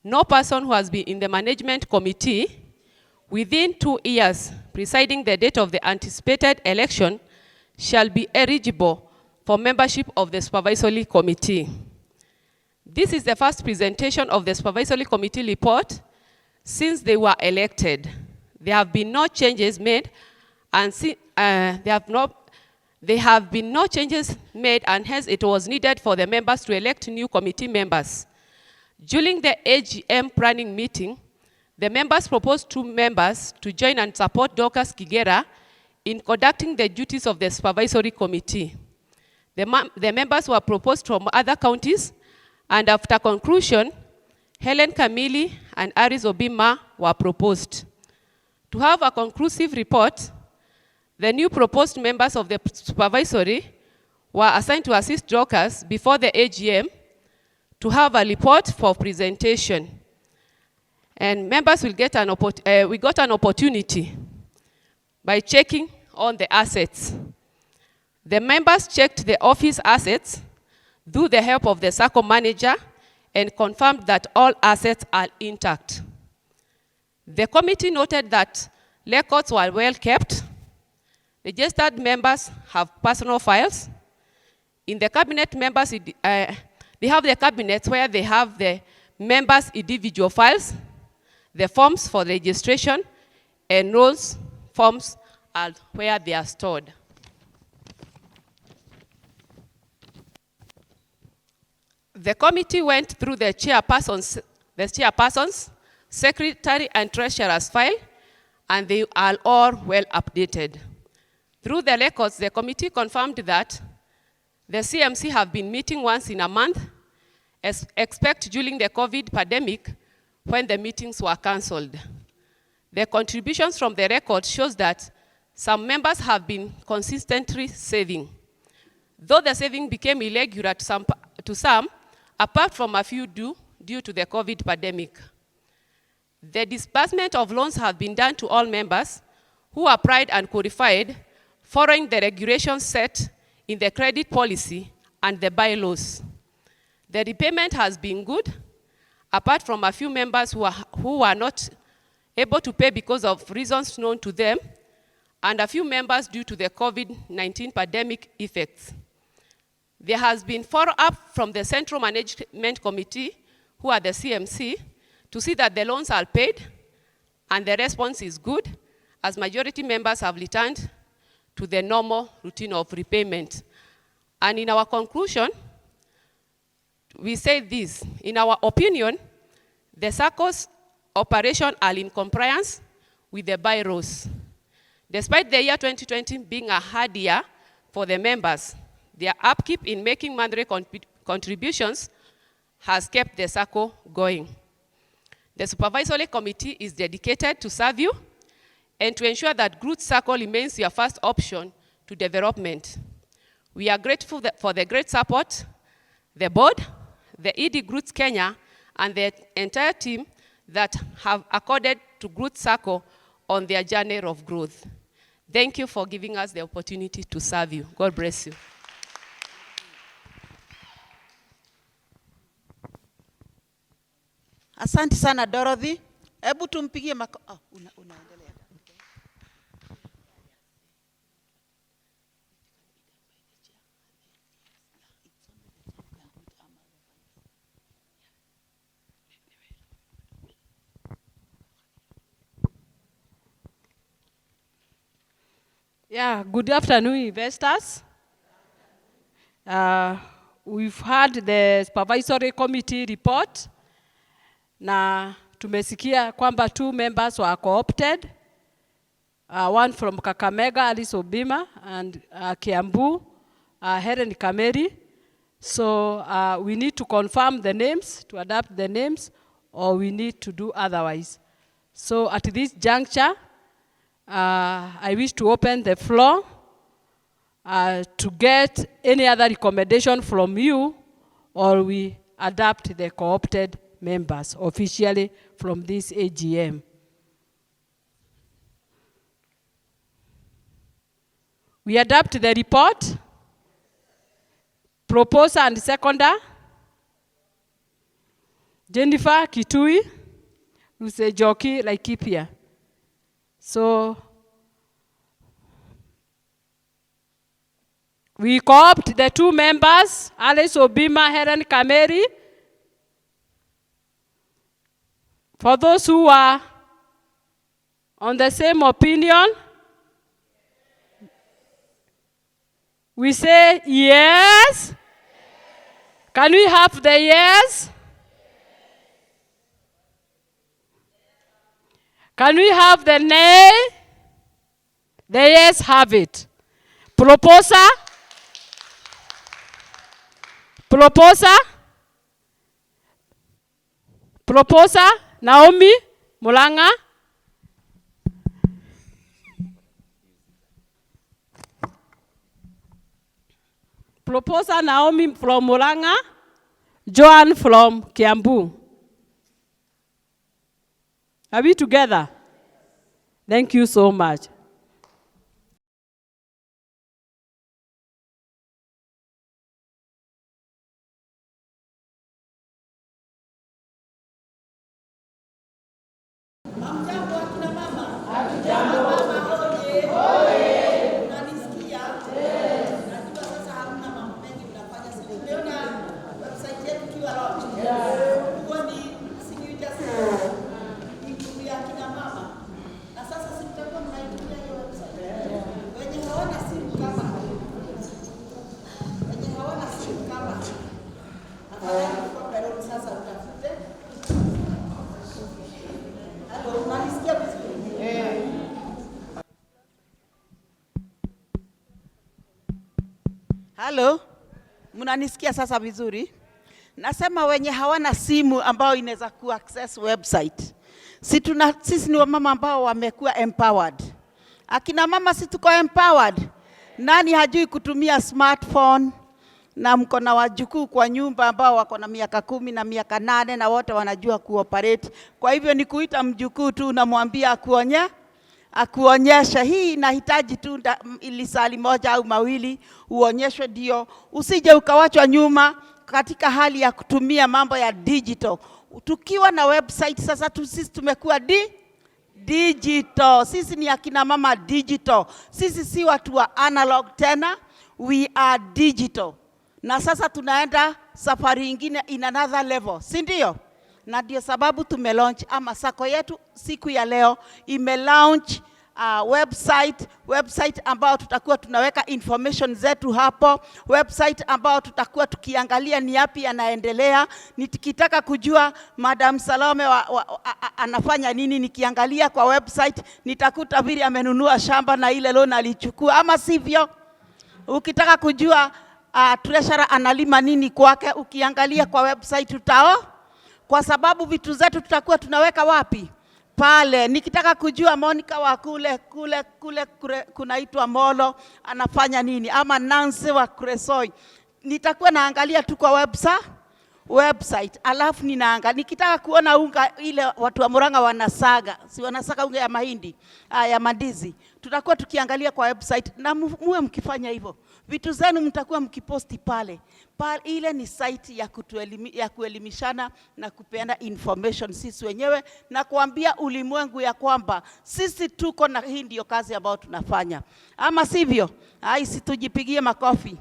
No person who has been in the management committee within 2 years preceding the date of the anticipated election shall be eligible for membership of the supervisory committee. This is the first presentation of the supervisory committee report since they were elected. There have been no changes made, and there have been no changes made, and hence it was needed for the members to elect new committee members. During the AGM planning meeting, the members proposed 2 members to join and support Dorcas Kigera in conducting the duties of the supervisory committee. The members were proposed from other counties, and after conclusion, Helen Kamili and Aris Obima were proposed. To have a conclusive report, the new proposed members of the supervisory were assigned to assist Dorcas before the AGM to have a report for presentation. And members will get we got an opportunity by checking on the assets. The members checked the office assets through the help of the Sacco manager and confirmed that all assets are intact. The committee noted that records were well kept. Registered members have personal files. In the cabinet, members, they have the cabinets where they have the members' individual files, the forms for registration, and those forms are where they are stored. The committee went through the chairperson's, secretary, and treasurer's file, and they are all well updated. Through the records, the committee confirmed that the CMC have been meeting once in a month, except during the COVID pandemic when the meetings were cancelled. The contributions from the record shows that some members have been consistently saving. Though the saving became irregular to some, apart from a few due to the COVID pandemic. The disbursement of loans have been done to all members who applied and qualified following the regulations set in the credit policy and the bylaws. The repayment has been good, apart from a few members who were not able to pay because of reasons known to them, and a few members due to the COVID-19 pandemic effects. There has been follow-up from the Central Management Committee, who are the CMC, to see that the loans are paid, and the response is good, as majority members have returned to the normal routine of repayment. And in our conclusion, we say this: in our opinion, the SACCO's operation are in compliance with the bylaws. Despite the year 2020 being a hard year for the members, their upkeep in making monthly contributions has kept the SACCO going. The supervisory committee is dedicated to serve you and to ensure that Groots Sacco remains your first option to development. We are grateful for the great support the board, the ED Groots Kenya, and the entire team that have accorded to Groots Sacco on their journey of growth. Thank you for giving us the opportunity to serve you. God bless you. Asante sana Dorothy. Hebu tumpigie unaendelea. Yeah, good afternoon, investors. We've had the supervisory committee report, na tumesikia kwamba 2 members were co-opted, one from Kakamega, Alice Obima, and Kiambu, Helen Kameri. So we need to confirm the names, to adapt the names, or we need to do otherwise. So at this juncture, I wish to open the floor to get any other recommendation from you, or we adapt the co-opted members officially from this AGM. We adapt the report. Proposer and seconder, Jennifer Kitui, who's a jockey like Kipia. So we co-opt the 2 members, Alice Obima, Helen Kameri. For those who are on the same opinion, we say yes. Can we have the yes? Can we have the nay? The yes have it. Proposer? Proposer? Proposer? Naomi Mulanga? Proposer Naomi from Mulanga? Joan from Kiambu. Are we together? Thank you so much. Hamjambo akina mama. Hamjambo. Mama oye. Unanisikia? Najua sasa hamna mambo mengi mnafanya. Sisi tumeona website yetu kiwa launch. Huoni sijui just ni ya akina mama. Na sasa sisi tutakuwa mnaitumia hiyo website. Wenye hawana simu kama. Afadhali kwa Nairobi sasa utafute. Unanisikia vizuri? Halo, mnanisikia sasa vizuri? Nasema wenye hawana simu ambao inaweza kuaccess website. Sisi ni wamama ambao wamekuwa empowered. Akina mama si tuko empowered. Nani hajui kutumia smartphone? Na mko na wajukuu kwa nyumba ambao wako na miaka 10 na miaka 8 na wote wanajua kuoperate. Kwa hivyo ni kuita mjukuu tu unamwambia akuonyesha. Hii inahitaji tu lisali moja au mawili uonyeshwe, ndio usije ukawachwa nyuma katika hali ya kutumia mambo ya digital. Tukiwa na website sasa sisi tumekuwa digital. Sisi ni akina mama digital. Sisi si watu wa analog tena, we are digital. Na sasa tunaenda safari ingine in another level, si ndio? Na ndio sababu tumelaunch ama Sacco yetu siku ya leo imelaunch website ambao tutakuwa tunaweka information zetu hapo, website ambao tutakuwa tukiangalia ni yapi yanaendelea. Nikitaka kujua Madam Salome anafanya nini, nikiangalia kwa website nitakuta vile amenunua shamba na ile loan alichukua, ama sivyo? Ukitaka kujua treasurer analima nini kwake, ukiangalia kwa website utao, kwa sababu vitu zetu tutakuwa tunaweka wapi? Pale. Nikitaka kujua Monica wa kule kunaitwa Molo anafanya nini, ama Nancy wa Kresoi, nitakuwa naangalia tu kwa website. Alafu ninaangalia nikitaka kuona unga ile watu wa Murang'a wanasaga, si wanasaga unga ya mahindi, ya mandizi, tutakuwa tukiangalia kwa website. Na muwe mkifanya hivyo, vitu zenu mtakuwa mkiposti pale. Ile ni site ya kuelimishana na kupeana information sisi wenyewe na kuambia ulimwengu ya kwamba sisi tuko na hii ndio kazi ambayo tunafanya, ama sivyo? Situjipigie makofi.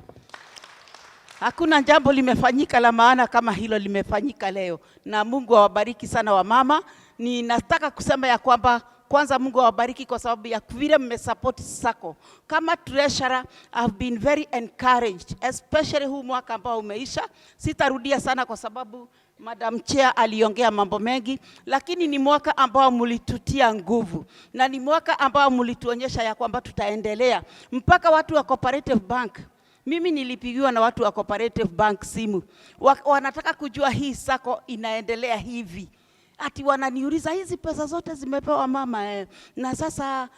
Hakuna jambo limefanyika la maana kama hilo limefanyika leo, na Mungu awabariki sana wamama. Ninataka kusema ya kwamba kwanza Mungu awabariki kwa sababu ya vile mmesupport Sacco. Kama treasurer, I've been very encouraged, especially huu mwaka ambao umeisha. Sitarudia sana kwa sababu Madam Chair aliongea mambo mengi, lakini ni mwaka ambao mlitutia nguvu, na ni mwaka ambao mlituonyesha ya kwamba tutaendelea. Mpaka watu wa Cooperative Bank, mimi nilipigiwa na watu wa Cooperative Bank simu, wanataka kujua hii Sacco inaendelea hivi. Ati wananiuliza hizi pesa zote zimepewa mama na sasa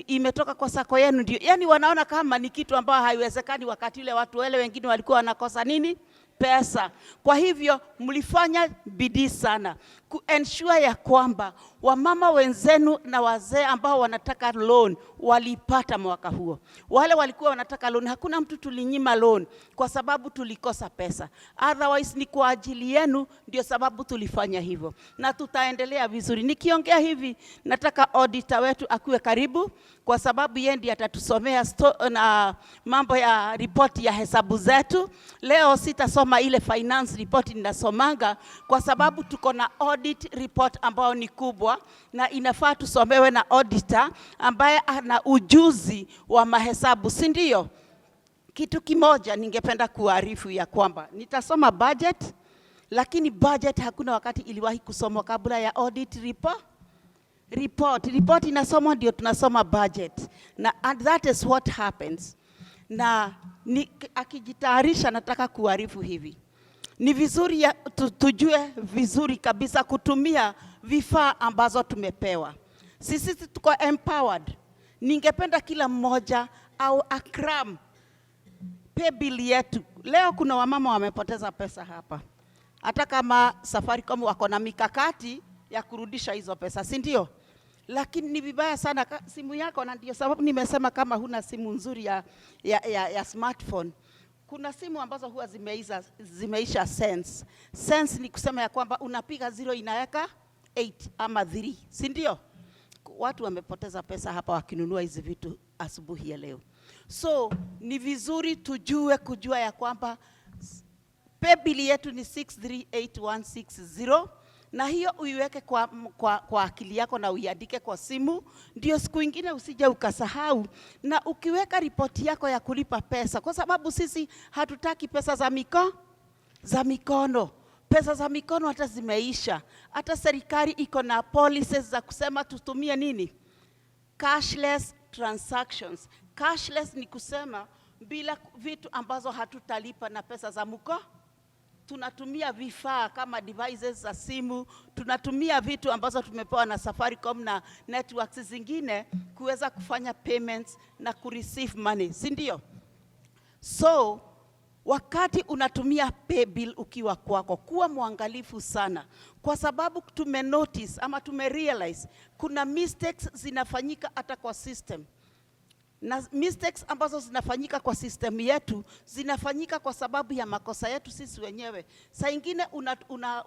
imetoka kwa Sacco yenu ndio. Yani wanaona kama ni kitu ambao haiwezekani, wakati ile watu wale wengine walikuwa wanakosa nini? Pesa. Kwa hivyo mlifanya bidii sana kuensure ya kwamba wamama wenzenu na wazee ambao wanataka loan walipata mwaka huo. Wale walikuwa wanataka loan, hakuna mtu tulinyima loan kwa sababu tulikosa pesa. Otherwise ni kwa ajili yenu, ndio sababu tulifanya hivyo. Na tutaendelea vizuri. Nikiongea hivi, nataka auditor wetu akuwe karibu, kwa sababu yeye ndiye atatusomea na mambo ya ripoti ya hesabu zetu. Leo sitasoma ile finance report ninasomanga, kwa sababu tuko na audit report ambao ni kubwa, na inafaa tusomewe na auditor ambaye ana ujuzi wa mahesabu, si ndio? Kitu kimoja ningependa kuarifu ya kwamba nitasoma budget, lakini budget hakuna wakati iliwahi kusomwa kabla ya audit report. report inasoma ndio tunasoma budget, and that is what happens. Na akijitayarisha, nataka kuarifu hivi, ni vizuri tujue vizuri kabisa kutumia vifaa ambazo tumepewa. Sisi tuko empowered. Ningependa kila mmoja au akram pay bill yetu. Leo kuna wamama wamepoteza pesa hapa, hata kama Safaricom wako na mikakati ya kurudisha hizo pesa, si ndio? Lakini ni vibaya sana simu yako, na ndio sababu nimesema kama huna simu nzuri ya smartphone, kuna simu ambazo huwa zimeisha sense. Sense ni kusema ya kwamba unapiga 0 inaweka 8 ama 3, si ndio? Watu wamepoteza pesa hapa wakinunua hizi vitu asubuhi ya leo. So ni vizuri kujua ya kwamba pay bill yetu ni 638160, na hiyo uiweke kwa akili yako na uiandike kwa simu, ndio siku ingine usije ukasahau. Na ukiweka ripoti yako ya kulipa pesa, kwa sababu sisi hatutaki pesa za mikono. Pesa za mikono hata zimeisha. Hata serikali iko na policies za kusema tutumie nini? Cashless transactions. Cashless ni kusema bila vitu ambazo hatutalipa na pesa za mkono. Tunatumia vifaa kama devices za simu, tunatumia vitu ambazo tumepewa na Safaricom na networks zingine kuweza kufanya payments na kureceive money, si ndio? So wakati unatumia pay bill ukiwa kwako, kuwa mwangalifu sana, kwa sababu tumenotice ama tumerealize kuna mistakes zinafanyika hata kwa system. Na mistakes ambazo zinafanyika kwa system yetu zinafanyika kwa sababu ya makosa yetu sisi wenyewe. Saa ingine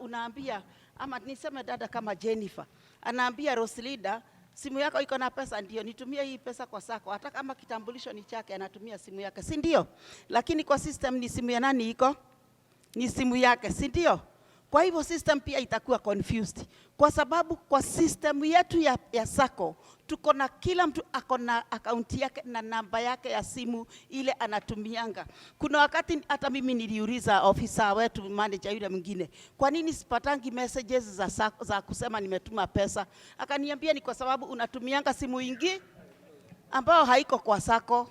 unaambia, ama niseme dada kama Jennifer, anaambia Roslida, simu yako iko na pesa, ndio nitumie hii pesa kwa sako. Hata kama kitambulisho ni chake, anatumia simu yake, si ndio? Lakini kwa system ni simu ya nani iko? Ni simu yake, si ndio? Kwa hivyo system pia itakuwa confused, kwa sababu kwa system yetu ya Sacco tuko na kila mtu ako na akaunti yake na namba yake ya simu ile anatumianga. Kuna wakati hata mimi niliuliza ofisa wetu, manager yule mwingine, kwa nini sipatangi messages za kusema nimetuma pesa? Akaniambia ni kwa sababu unatumianga simu ingi ambao haiko kwa Sacco.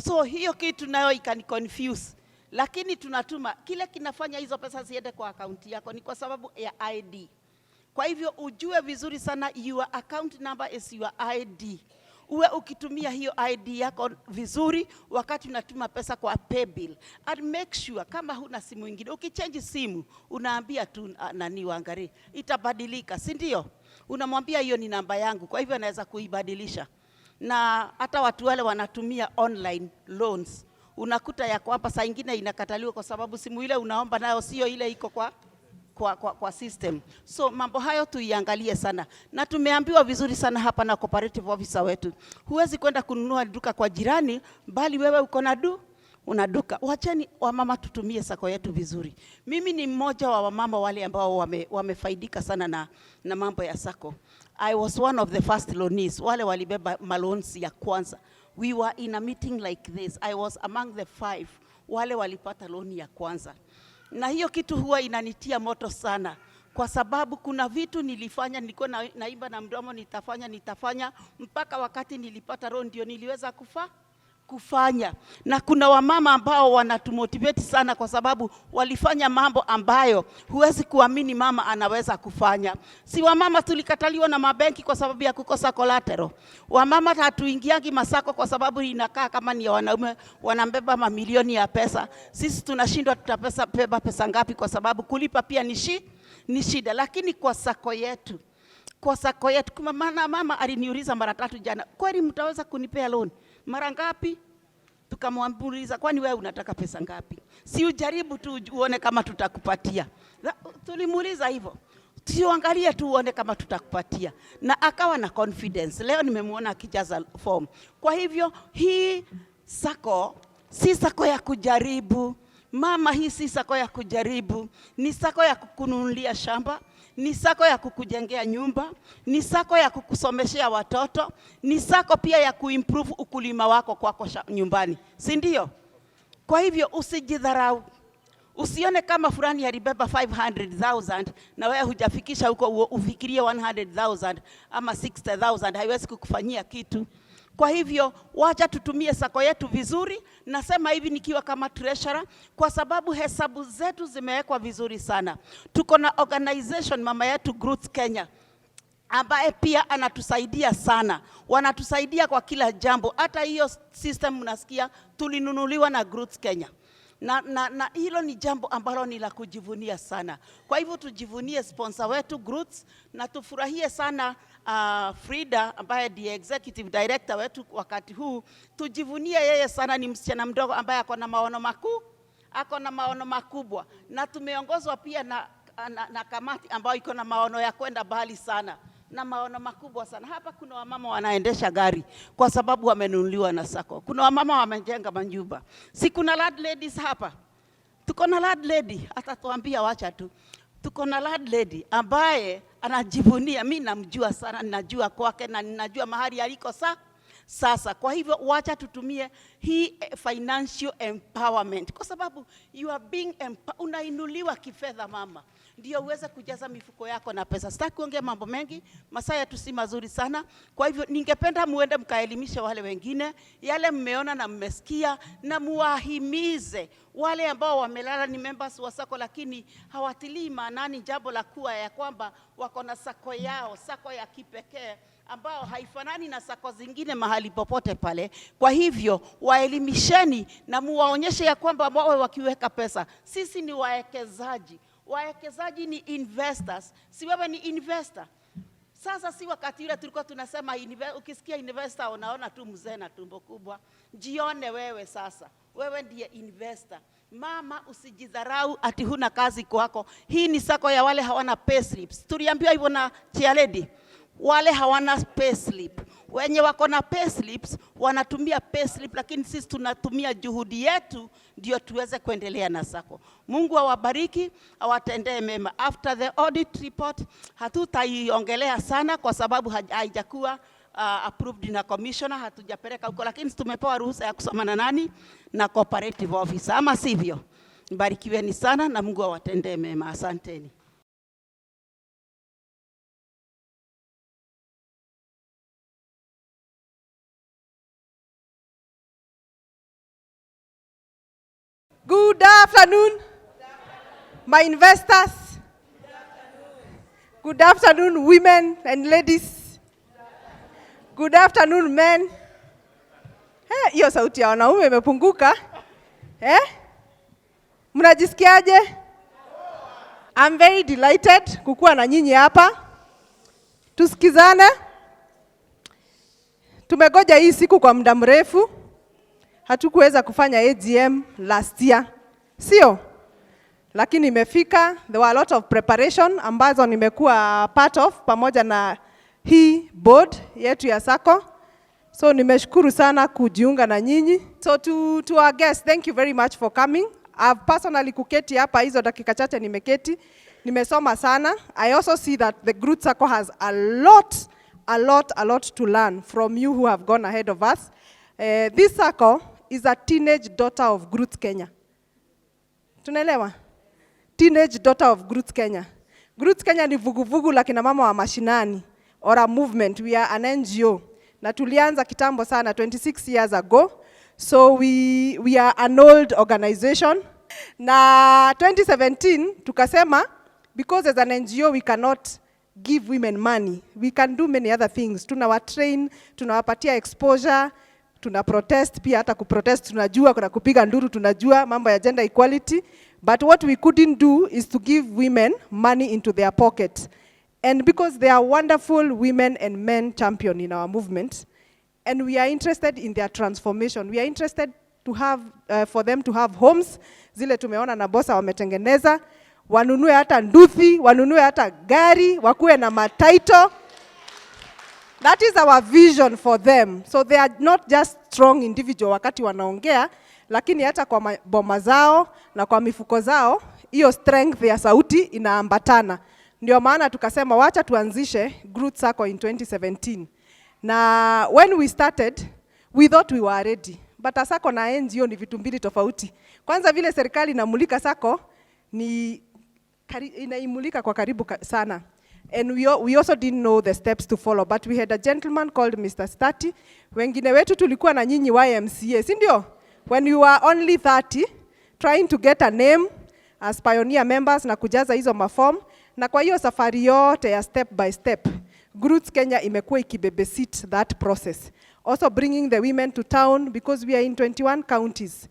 So hiyo kitu nayo ikani confuse. Lakini tunatuma, kile kinafanya hizo pesa ziende kwa akaunti yako ni kwa sababu ya ID. Kwa hivyo ujue vizuri sana, your account number is your ID. Uwe ukitumia hiyo ID yako vizuri wakati unatuma pesa kwa pay bill. And make sure kama huna simu nyingine, ukichange simu, unaambia tu nani waangalie, itabadilika, si ndio? Unamwambia hiyo ni namba yangu, kwa hivyo anaweza kuibadilisha. Na hata watu wale wanatumia online loans, unakuta ya kwamba saa ingine inakataliwa kwa sababu simu ile unaomba nayo sio ile iko kwa system. So mambo hayo tuiangalie sana. Na tumeambiwa vizuri sana hapa na cooperative officer wetu, huwezi kwenda kununua duka kwa jirani, bali wewe uko na una duka. Wacheni wamama tutumie Sacco yetu vizuri. Mimi ni mmoja wa wamama wale ambao wamefaidika sana na mambo ya Sacco. I was one of the first loanees, wale walibeba maloans ya kwanza. We were in a meeting like this. I was among the 5 wale walipata loan ya kwanza. Na hiyo kitu huwa inanitia moto sana, kwa sababu kuna vitu nilifanya, nilikuwa naimba na mdomo nitafanya, mpaka wakati nilipata loan ndio niliweza kufanya. Na kuna wamama ambao wanatumotivate sana, kwa sababu walifanya mambo ambayo huwezi kuamini mama anaweza kufanya. Si wamama tulikataliwa na mabenki kwa sababu ya kukosa collateral. Wamama hatuingiangi masako kwa sababu inakaa kama ni wanaume wanambeba mamilioni ya pesa. Sisi tunashindwa tutapesa pesa ngapi, kwa sababu kulipa pia ni shida. Lakini kwa Sacco yetu, kuma mama aliniuliza mara 3 jana, kweli mtaweza kunipea loan? Mara ngapi? Tukamwambuliza, kwani wewe unataka pesa ngapi? Si ujaribu tu uone kama tutakupatia. Tulimuuliza hivyo, tuangalie tu uone kama tutakupatia. Na akawa na confidence. Leo nimemuona akijaza form. Kwa hivyo hii Sacco si Sacco ya kujaribu. Mama, hii si Sacco ya kujaribu. Ni Sacco ya kukununulia shamba, ni Sacco ya kukujengea nyumba, ni Sacco ya kukusomeshea watoto, ni Sacco pia ya kuimprove ukulima wako kwako nyumbani, si ndio? Kwa hivyo usijidharau. Usione kama fulani alibeba 500,000 na wewe hujafikisha huko ufikirie 100,000 ama 60,000, haiwezi kukufanyia kitu. Kwa hivyo wacha tutumie sako yetu vizuri. Nasema hivi nikiwa kama treasurer kwa sababu hesabu zetu zimewekwa vizuri sana. Tuko na organization mama yetu Groots Kenya ambaye pia anatusaidia sana. Wanatusaidia kwa kila jambo. Hata hiyo system mnasikia tulinunuliwa na Groots Kenya. Na hilo ni jambo ambalo ni la kujivunia sana. Kwa hivyo tujivunie sponsor wetu Groots na tufurahie sana Frida ambaye ndiye executive director wetu wakati huu. Tujivunie yeye sana, ni msichana mdogo ambaye ako na maono makuu, ako na maono makubwa, na tumeongozwa pia na kamati ambayo iko na maono ya kwenda mbali sana na maono makubwa sana. Hapa kuna wamama wanaendesha gari kwa sababu wamenunuliwa na sako. Kuna wamama wamejenga manyumba. Si kuna landladies hapa? Tuko na landlady, hata tuambia wacha tu. Tuko na landlady ambaye anajivunia, mimi namjua sana, ninajua kwake na ninajua mahali aliko sasa. Kwa hivyo wacha tutumie hii financial empowerment kwa sababu you are being unainuliwa kifedha mama. Ndio uweze kujaza mifuko yako na pesa. Sitaki kuongea mambo mengi, masaa yetu si mazuri sana. Kwa hivyo ningependa muende mkaelimisha wale wengine, yale mmeona na mmesikia, na muwahimize wale ambao wamelala ni members wa sako lakini hawatilii maanani jambo la kuwa ya kwamba wako na sako yao, sako ya kipekee ambao haifanani na sako zingine mahali popote pale. Kwa hivyo waelimisheni na muwaonyeshe ya kwamba wawe wakiweka pesa. Sisi ni wawekezaji. Wawekezaji ni investors. Si wewe ni investor? Sasa si wakati ule tulikuwa tunasema ukisikia investor unaona tu mzee na tumbo kubwa. Jione wewe sasa. Wewe ndiye investor. Mama, usijidharau ati huna kazi kwako. Hii ni sako ya wale hawana pay slips. Tuliambiwa hivyo na chair lady. Wale hawana pay slip. Wenye wako na pay slips wanatumia pay slip, lakini sisi tunatumia juhudi yetu ndio tuweze kuendelea na sako. Mungu awabariki, awatendee mema. After the audit report hatutaiongelea sana kwa sababu haijakuwa approved na commissioner, hatujapeleka huko, lakini tumepewa ruhusa ya kusoma na nani na cooperative officer, ama sivyo? Mbarikiweni sana na Mungu awatendee mema. Asanteni. Good afternoon, my investors. Good afternoon, women and ladies. Good afternoon, men. Hiyo sauti ya wanaume imepunguka. Mnajisikiaje? I'm very delighted kukuwa na nyinyi hapa. Tusikizane. Tumegoja hii siku kwa muda mrefu. Hatukuweza kufanya AGM last year. Sio? Lakini imefika. There were a lot of preparation ambazo nimekuwa part of pamoja na hii board yetu ya sako. So nimeshukuru sana kujiunga na nyinyi. So to our guests, thank you very much for coming. I've personally kuketi hapa hizo dakika chache nimeketi. Nimesoma sana. I also see that the Groots Sacco has a lot to learn from you who have gone ahead of us. This sacco is a teenage daughter of Groots Kenya. Tunaelewa? Teenage daughter of Groots Kenya. Groots Kenya ni vuguvugu la kina mama wa mashinani, or a movement. We are an NGO. Na tulianza kitambo sana, 26 years ago. So we are an old organization. Na 2017, tukasema, because as an NGO we cannot give women money. We can do many other things. Tunawatrain, tunawapatia exposure, tuna protest, pia hata kuprotest tunajua, kuna kupiga nduru tunajua, mambo ya gender equality. But what we couldn't do is to give women money into their pockets. And because they are wonderful women and men champion in our movement, and we are interested in their transformation. We are interested to have, for them to have homes, zile tumeona na bosa wametengeneza, wanunue hata nduthi, wanunue hata gari, wakuwe na mataito. That is our vision for them. So they are not just strong individual wakati wanaongea, lakini hata kwa boma zao na kwa mifuko zao, hiyo strength ya sauti inaambatana. Ndio maana tukasema wacha tuanzishe Groots Sacco in 2017. Na when we started, we thought we were ready. But a sacco na NGO ni vitu mbili tofauti. Kwanza vile serikali inamulika sacco ni inaimulika kwa karibu sana. And we also didn't know the steps to follow, but we had a gentleman called Mr. Stati. Wengine wetu tulikuwa na nyinyi YMCA, si ndio? When you were only 30, trying to get a name as pioneer members na kujaza hizo maform, na kwa hiyo safari yote ya step by step, Groots Kenya imekuwa ikibabysit that process. Also bringing the women to town because we are in 21 counties.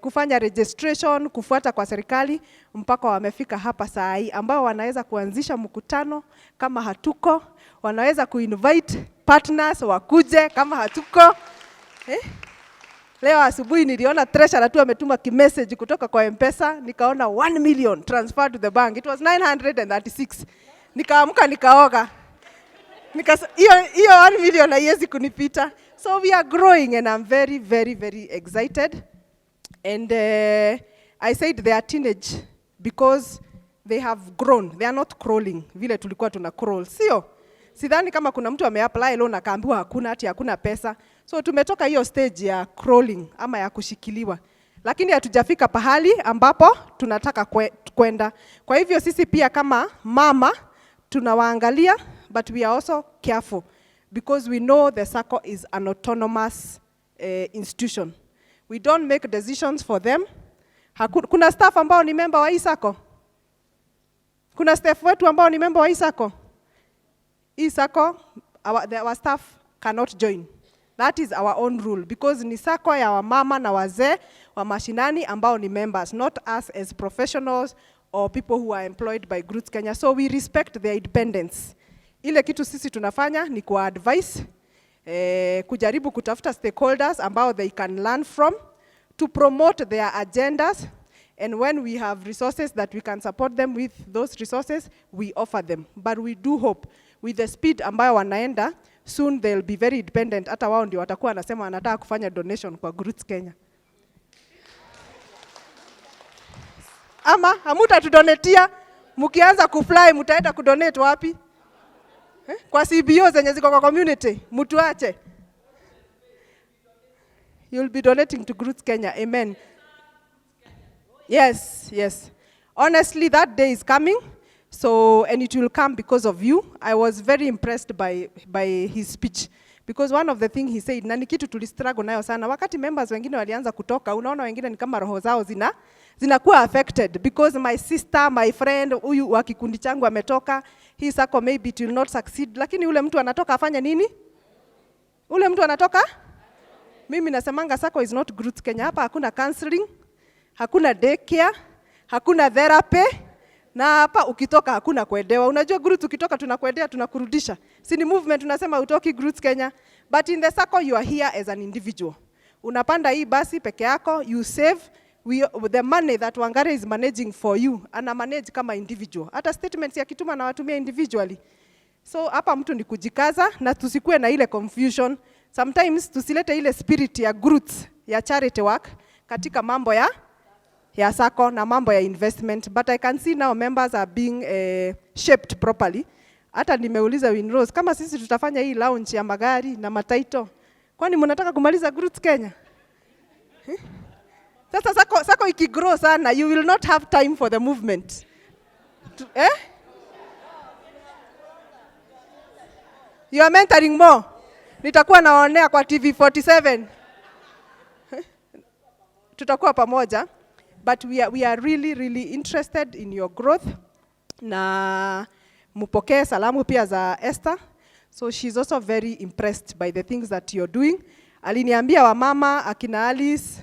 Kufanya registration, kufuata kwa serikali, mpaka wamefika hapa saa hii, ambao wanaweza kuanzisha mkutano kama hatuko, wanaweza kuinvite partners wakuje kama hatuko. Leo asubuhi niliona treasurer tu ametuma kimessage kutoka kwa M-Pesa, nikaona 1 million transferred to the bank. It was 936. Nikaamka nikaoga. Hiyo 1 million haiwezi kunipita. So we are growing and I'm very, very, very excited. And I said they are teenage because they have grown. They are not crawling. Vile tulikuwa tuna crawl. Sio? Sidhani kama kuna mtu ameapply loan akaambiwa hakuna pesa. So tumetoka hiyo stage ya crawling ama ya kushikiliwa. Lakini hatujafika pahali ambapo tunataka kwenda. Kwa hivyo sisi pia kama mama tunawaangalia, but we are also careful because we know the sacco is an autonomous institution. We don't make decisions for them. Kuna staff ambao ni member wa hii sacco? Kuna staff wetu ambao ni member wa hii sacco? Hii sacco, our staff cannot join. That is our own rule because ni sacco ya wamama na wazee wa mashinani ambao ni members, not us as professionals or people who are employed by Groots Kenya. So we respect their independence. Ile kitu sisi tunafanya ni kwa advice, kujaribu kutafuta stakeholders ambao they can learn from, to promote their agendas, and when we have resources that we can support them with those resources, we offer them. But we do hope with the speed ambayo wanaenda, soon they'll be very independent. Hata wao ndio watakuwa wanasema wanataka kufanya donation kwa Groots Kenya. Ama hamuta tudonetia, mkianza kufly mtaenda kudonate wapi? Kwa CBO zenye ziko kwa community, mtuache. You'll be donating to Groots Kenya. Amen. Yes, yes. Honestly, that day is coming. So, and it will come because of you. I was very impressed by his speech. Because one of the things he said, na ni kitu tulistruggle nayo sana. Wakati members wengine walianza kutoka, unaona wengine ni kama roho zao zinakuwa affected. Because my sister, my friend, huyu wa kikundi changu ametoka, hii sacco maybe it will not succeed. Lakini ule mtu anatoka afanya nini? Ule mtu anatoka? Mimi nasemanga sacco is not Groots Kenya. Hapa hakuna counseling, hakuna daycare, hakuna therapy. Na hapa ukitoka hakuna kuedewa. Unajua Groots ukitoka tunakuedea tunakurudisha. Si ni movement tunasema utoki Groots Kenya. But in the sacco you are here as an individual. Unapanda hii basi peke yako, you save the money that Wangare is managing for you. Ana manage kama individual. Hata statements ya kituma na watumia individually. So hapa mtu ni kujikaza na tusikue na ile confusion. Sometimes tusilete ile spirit ya Groots ya charity work katika mambo ya sacco na mambo ya investment, but I can see now members are being shaped properly. Hata nimeuliza Winrose kama sisi tutafanya hii launch ya magari na mataito, kwani mnataka kumaliza Groots Kenya? Sasa sacco ikigrow sana, you will not have time for the movement. You are mentoring more. Nitakuwa naonea kwa TV 47. Tutakuwa pamoja. But we are really, really interested in your growth. Na mupokee salamu pia za Esther. So she's also very impressed by the things that you're doing. Aliniambia wamama, akina Alice,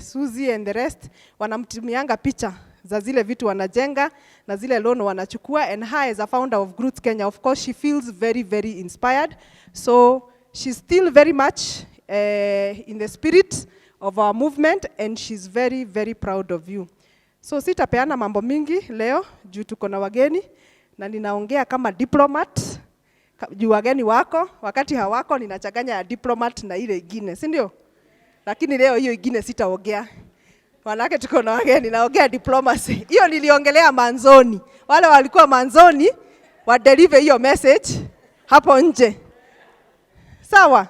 Suzy and the rest, wanamtumianga picha za zile vitu wanajenga na zile loan wanachukua. And her as a founder of Groots Kenya, of course, she feels very, very inspired. So she's still very much in the spirit of our movement, and she's very, very proud of you. So sitapeana mambo mingi leo juu tuko na wageni na ninaongea kama diplomat juu wageni wako, wakati hawako ninachanganya ya diplomat na ile ingine, si ndio? Lakini leo hiyo ingine sitaongea. Wanake tuko na wageni naongea diplomacy. Hiyo niliongelea manzoni. Wale walikuwa manzoni wa deliver hiyo message hapo nje. Sawa?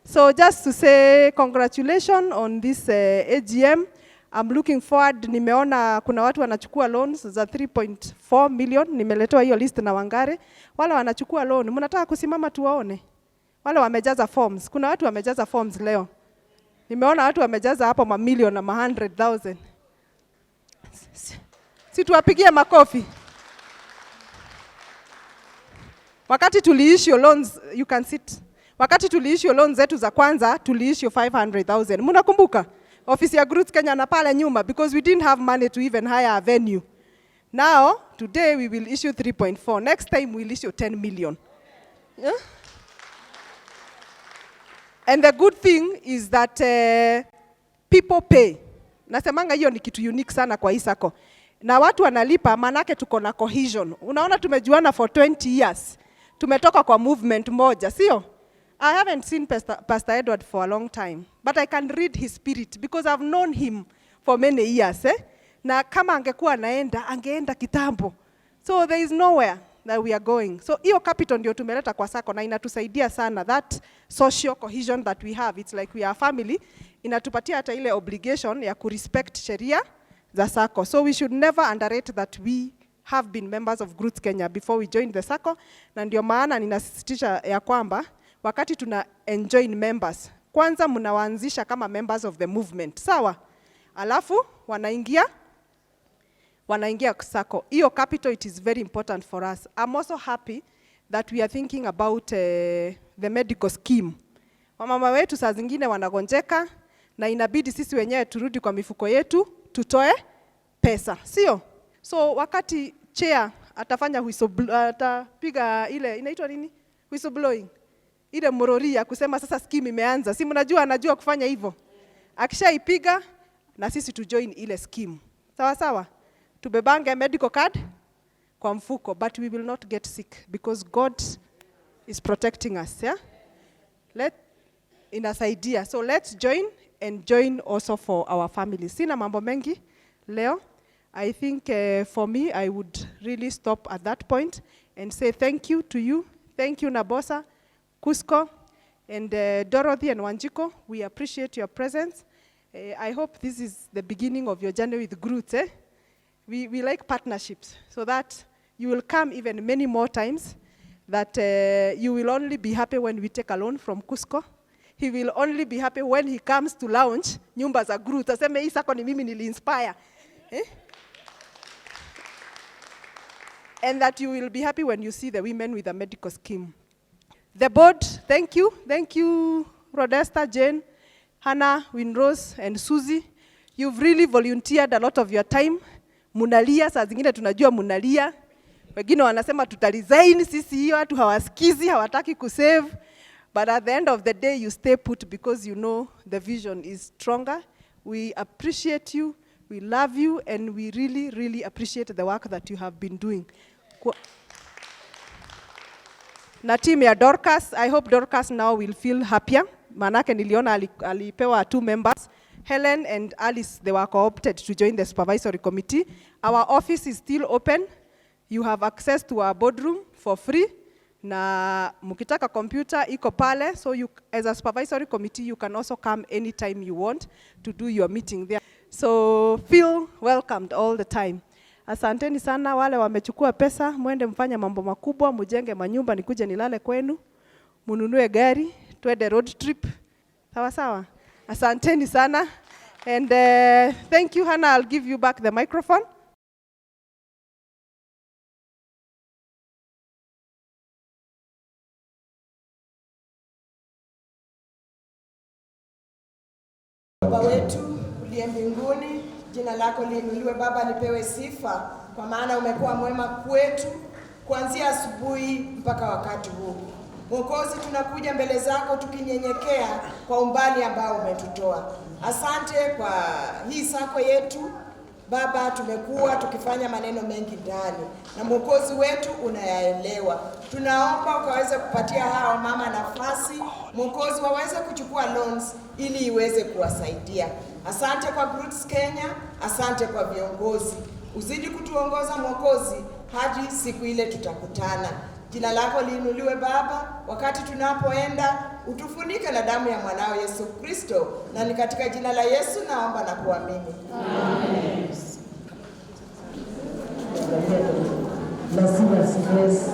So just to say congratulations on this AGM. I'm looking forward. Nimeona kuna watu wanachukua loans za 3.4 million. Nimeletewa hiyo list na Wangare. Wale wanachukua loan, mnataka kusimama tuwaone? Wale wamejaza forms. Kuna watu wamejaza forms leo. Nimeona watu wamejaza hapo mamilioni na 100,000. Si tuwapigie makofi. Wakati tuliissue loans, you can sit. Wakati tuliissue loans zetu za kwanza, tuliissue 500,000. Mnakumbuka? Office ya Groots Kenya na pale nyuma, because we didn't have money to even hire a venue. Now, today we will issue 3.4. Next time we'll issue 10 million. Yeah? And the good thing is that people pay. Nasemanga hiyo ni kitu unique sana kwa hii sacco. Na watu wanalipa, manake tuko na cohesion. Unaona tumejuana for 20 years. Tumetoka kwa movement moja, sio? I haven't seen Pastor Edward for a long time, but I can read his spirit because I've known him for many years. Na kama angekuwa angeenda kitambo. So there is nowhere that we are going. So hiyo capital ndio tumeleta kwa sacco na inatusaidia sana. That social cohesion that we have, it's like we are a family. Inatupatia hata ile obligation ya kurespect sheria za sacco. So we should never underrate that we have been members of Groots Kenya before we joined the sacco. Na ndio maana ninasisitiza ya kwamba wakati tuna enjoin members, kwanza mnawaanzisha kama members of the movement. Sawa? Alafu wanaingia sacco. Hiyo capital, it is very important for us. I'm also happy that we are thinking about the medical scheme. Wamama wetu saa zingine wanagonjeka na inabidi sisi wenyewe turudi kwa mifuko yetu tutoe pesa, sio? So wakati chair atafanya atapiga ile inaitwa nini? Whistleblowing. Ile mororia kusema sasa scheme imeanza. Si mnajua anajua kufanya hivyo. Akishaipiga na sisi tu join ile scheme. Sawa sawa? Tubebange medical card kwa mfuko, but we will not get sick because God is protecting us, yeah? Inasaidia. So let's join and join also for our families. Sina mambo mengi leo. I think for me, I would really stop at that point and say thank you to you. Thank you, Nabosa, Cusco, and Dorothy and Wanjiko. We appreciate your presence. I hope this is the beginning of your journey with Groots. We like partnerships so that you will come even many more times, that you will only be happy when we take a loan from Cusco. He will only be happy when he comes to launch nyumba za Groots. Aseme hii sacco ni mimi nili-inspire. And that you will be happy when you see the women with a medical scheme. The board, thank you. Thank you, Rodesta, Jane, Hannah, Winrose, and Susie. You've really volunteered a lot of your time. Munalia, saa zingine tunajua munalia. Wengine wanasema tutalizaini, sisi hiyo watu hawasikizi, hawataki kusave. But at the end of the day, you stay put because you know the vision is stronger. We appreciate you, we love you, and we really, really appreciate the work that you have been doing. Na team ya Dorcas, I hope Dorcas now will feel happier. Manake niliona alipewa 2 members. Helen and Alice, they were co-opted to join the supervisory committee. Our office is still open. You have access to our boardroom for free. Na mukitaka computer iko pale, so you, as a supervisory committee, you can also come anytime you want to do your meeting there. So feel welcomed all the time. Asanteni sana wale wamechukua pesa, mwende mfanya mambo makubwa, mujenge manyumba nikuje nilale kwenu, mununue gari, twende road trip. Sawa sawa? Asanteni sana. And thank you, Hannah. I'll give you back the microphone. Baba wetu uliye mbinguni, jina lako liinuliwe. Baba, lipewe sifa, kwa maana umekuwa mwema kwetu kuanzia asubuhi mpaka wakati huu. Mwokozi, tunakuja mbele zako tukinyenyekea kwa umbali ambao umetutoa. Asante kwa hii sacco yetu. Baba, tumekuwa tukifanya maneno mengi ndani, na Mwokozi wetu unayaelewa. Tunaomba ukaweze kupatia hawa mama nafasi, Mwokozi, waweze kuchukua loans ili iweze kuwasaidia. Asante kwa Groots Kenya, asante kwa viongozi. Uzidi kutuongoza Mwokozi hadi siku ile tutakutana. Jina lako liinuliwe Baba, wakati tunapoenda utufunike na damu ya mwanao Yesu Kristo, na ni katika jina la Yesu naomba na kuamini. Amen. Na sina stress.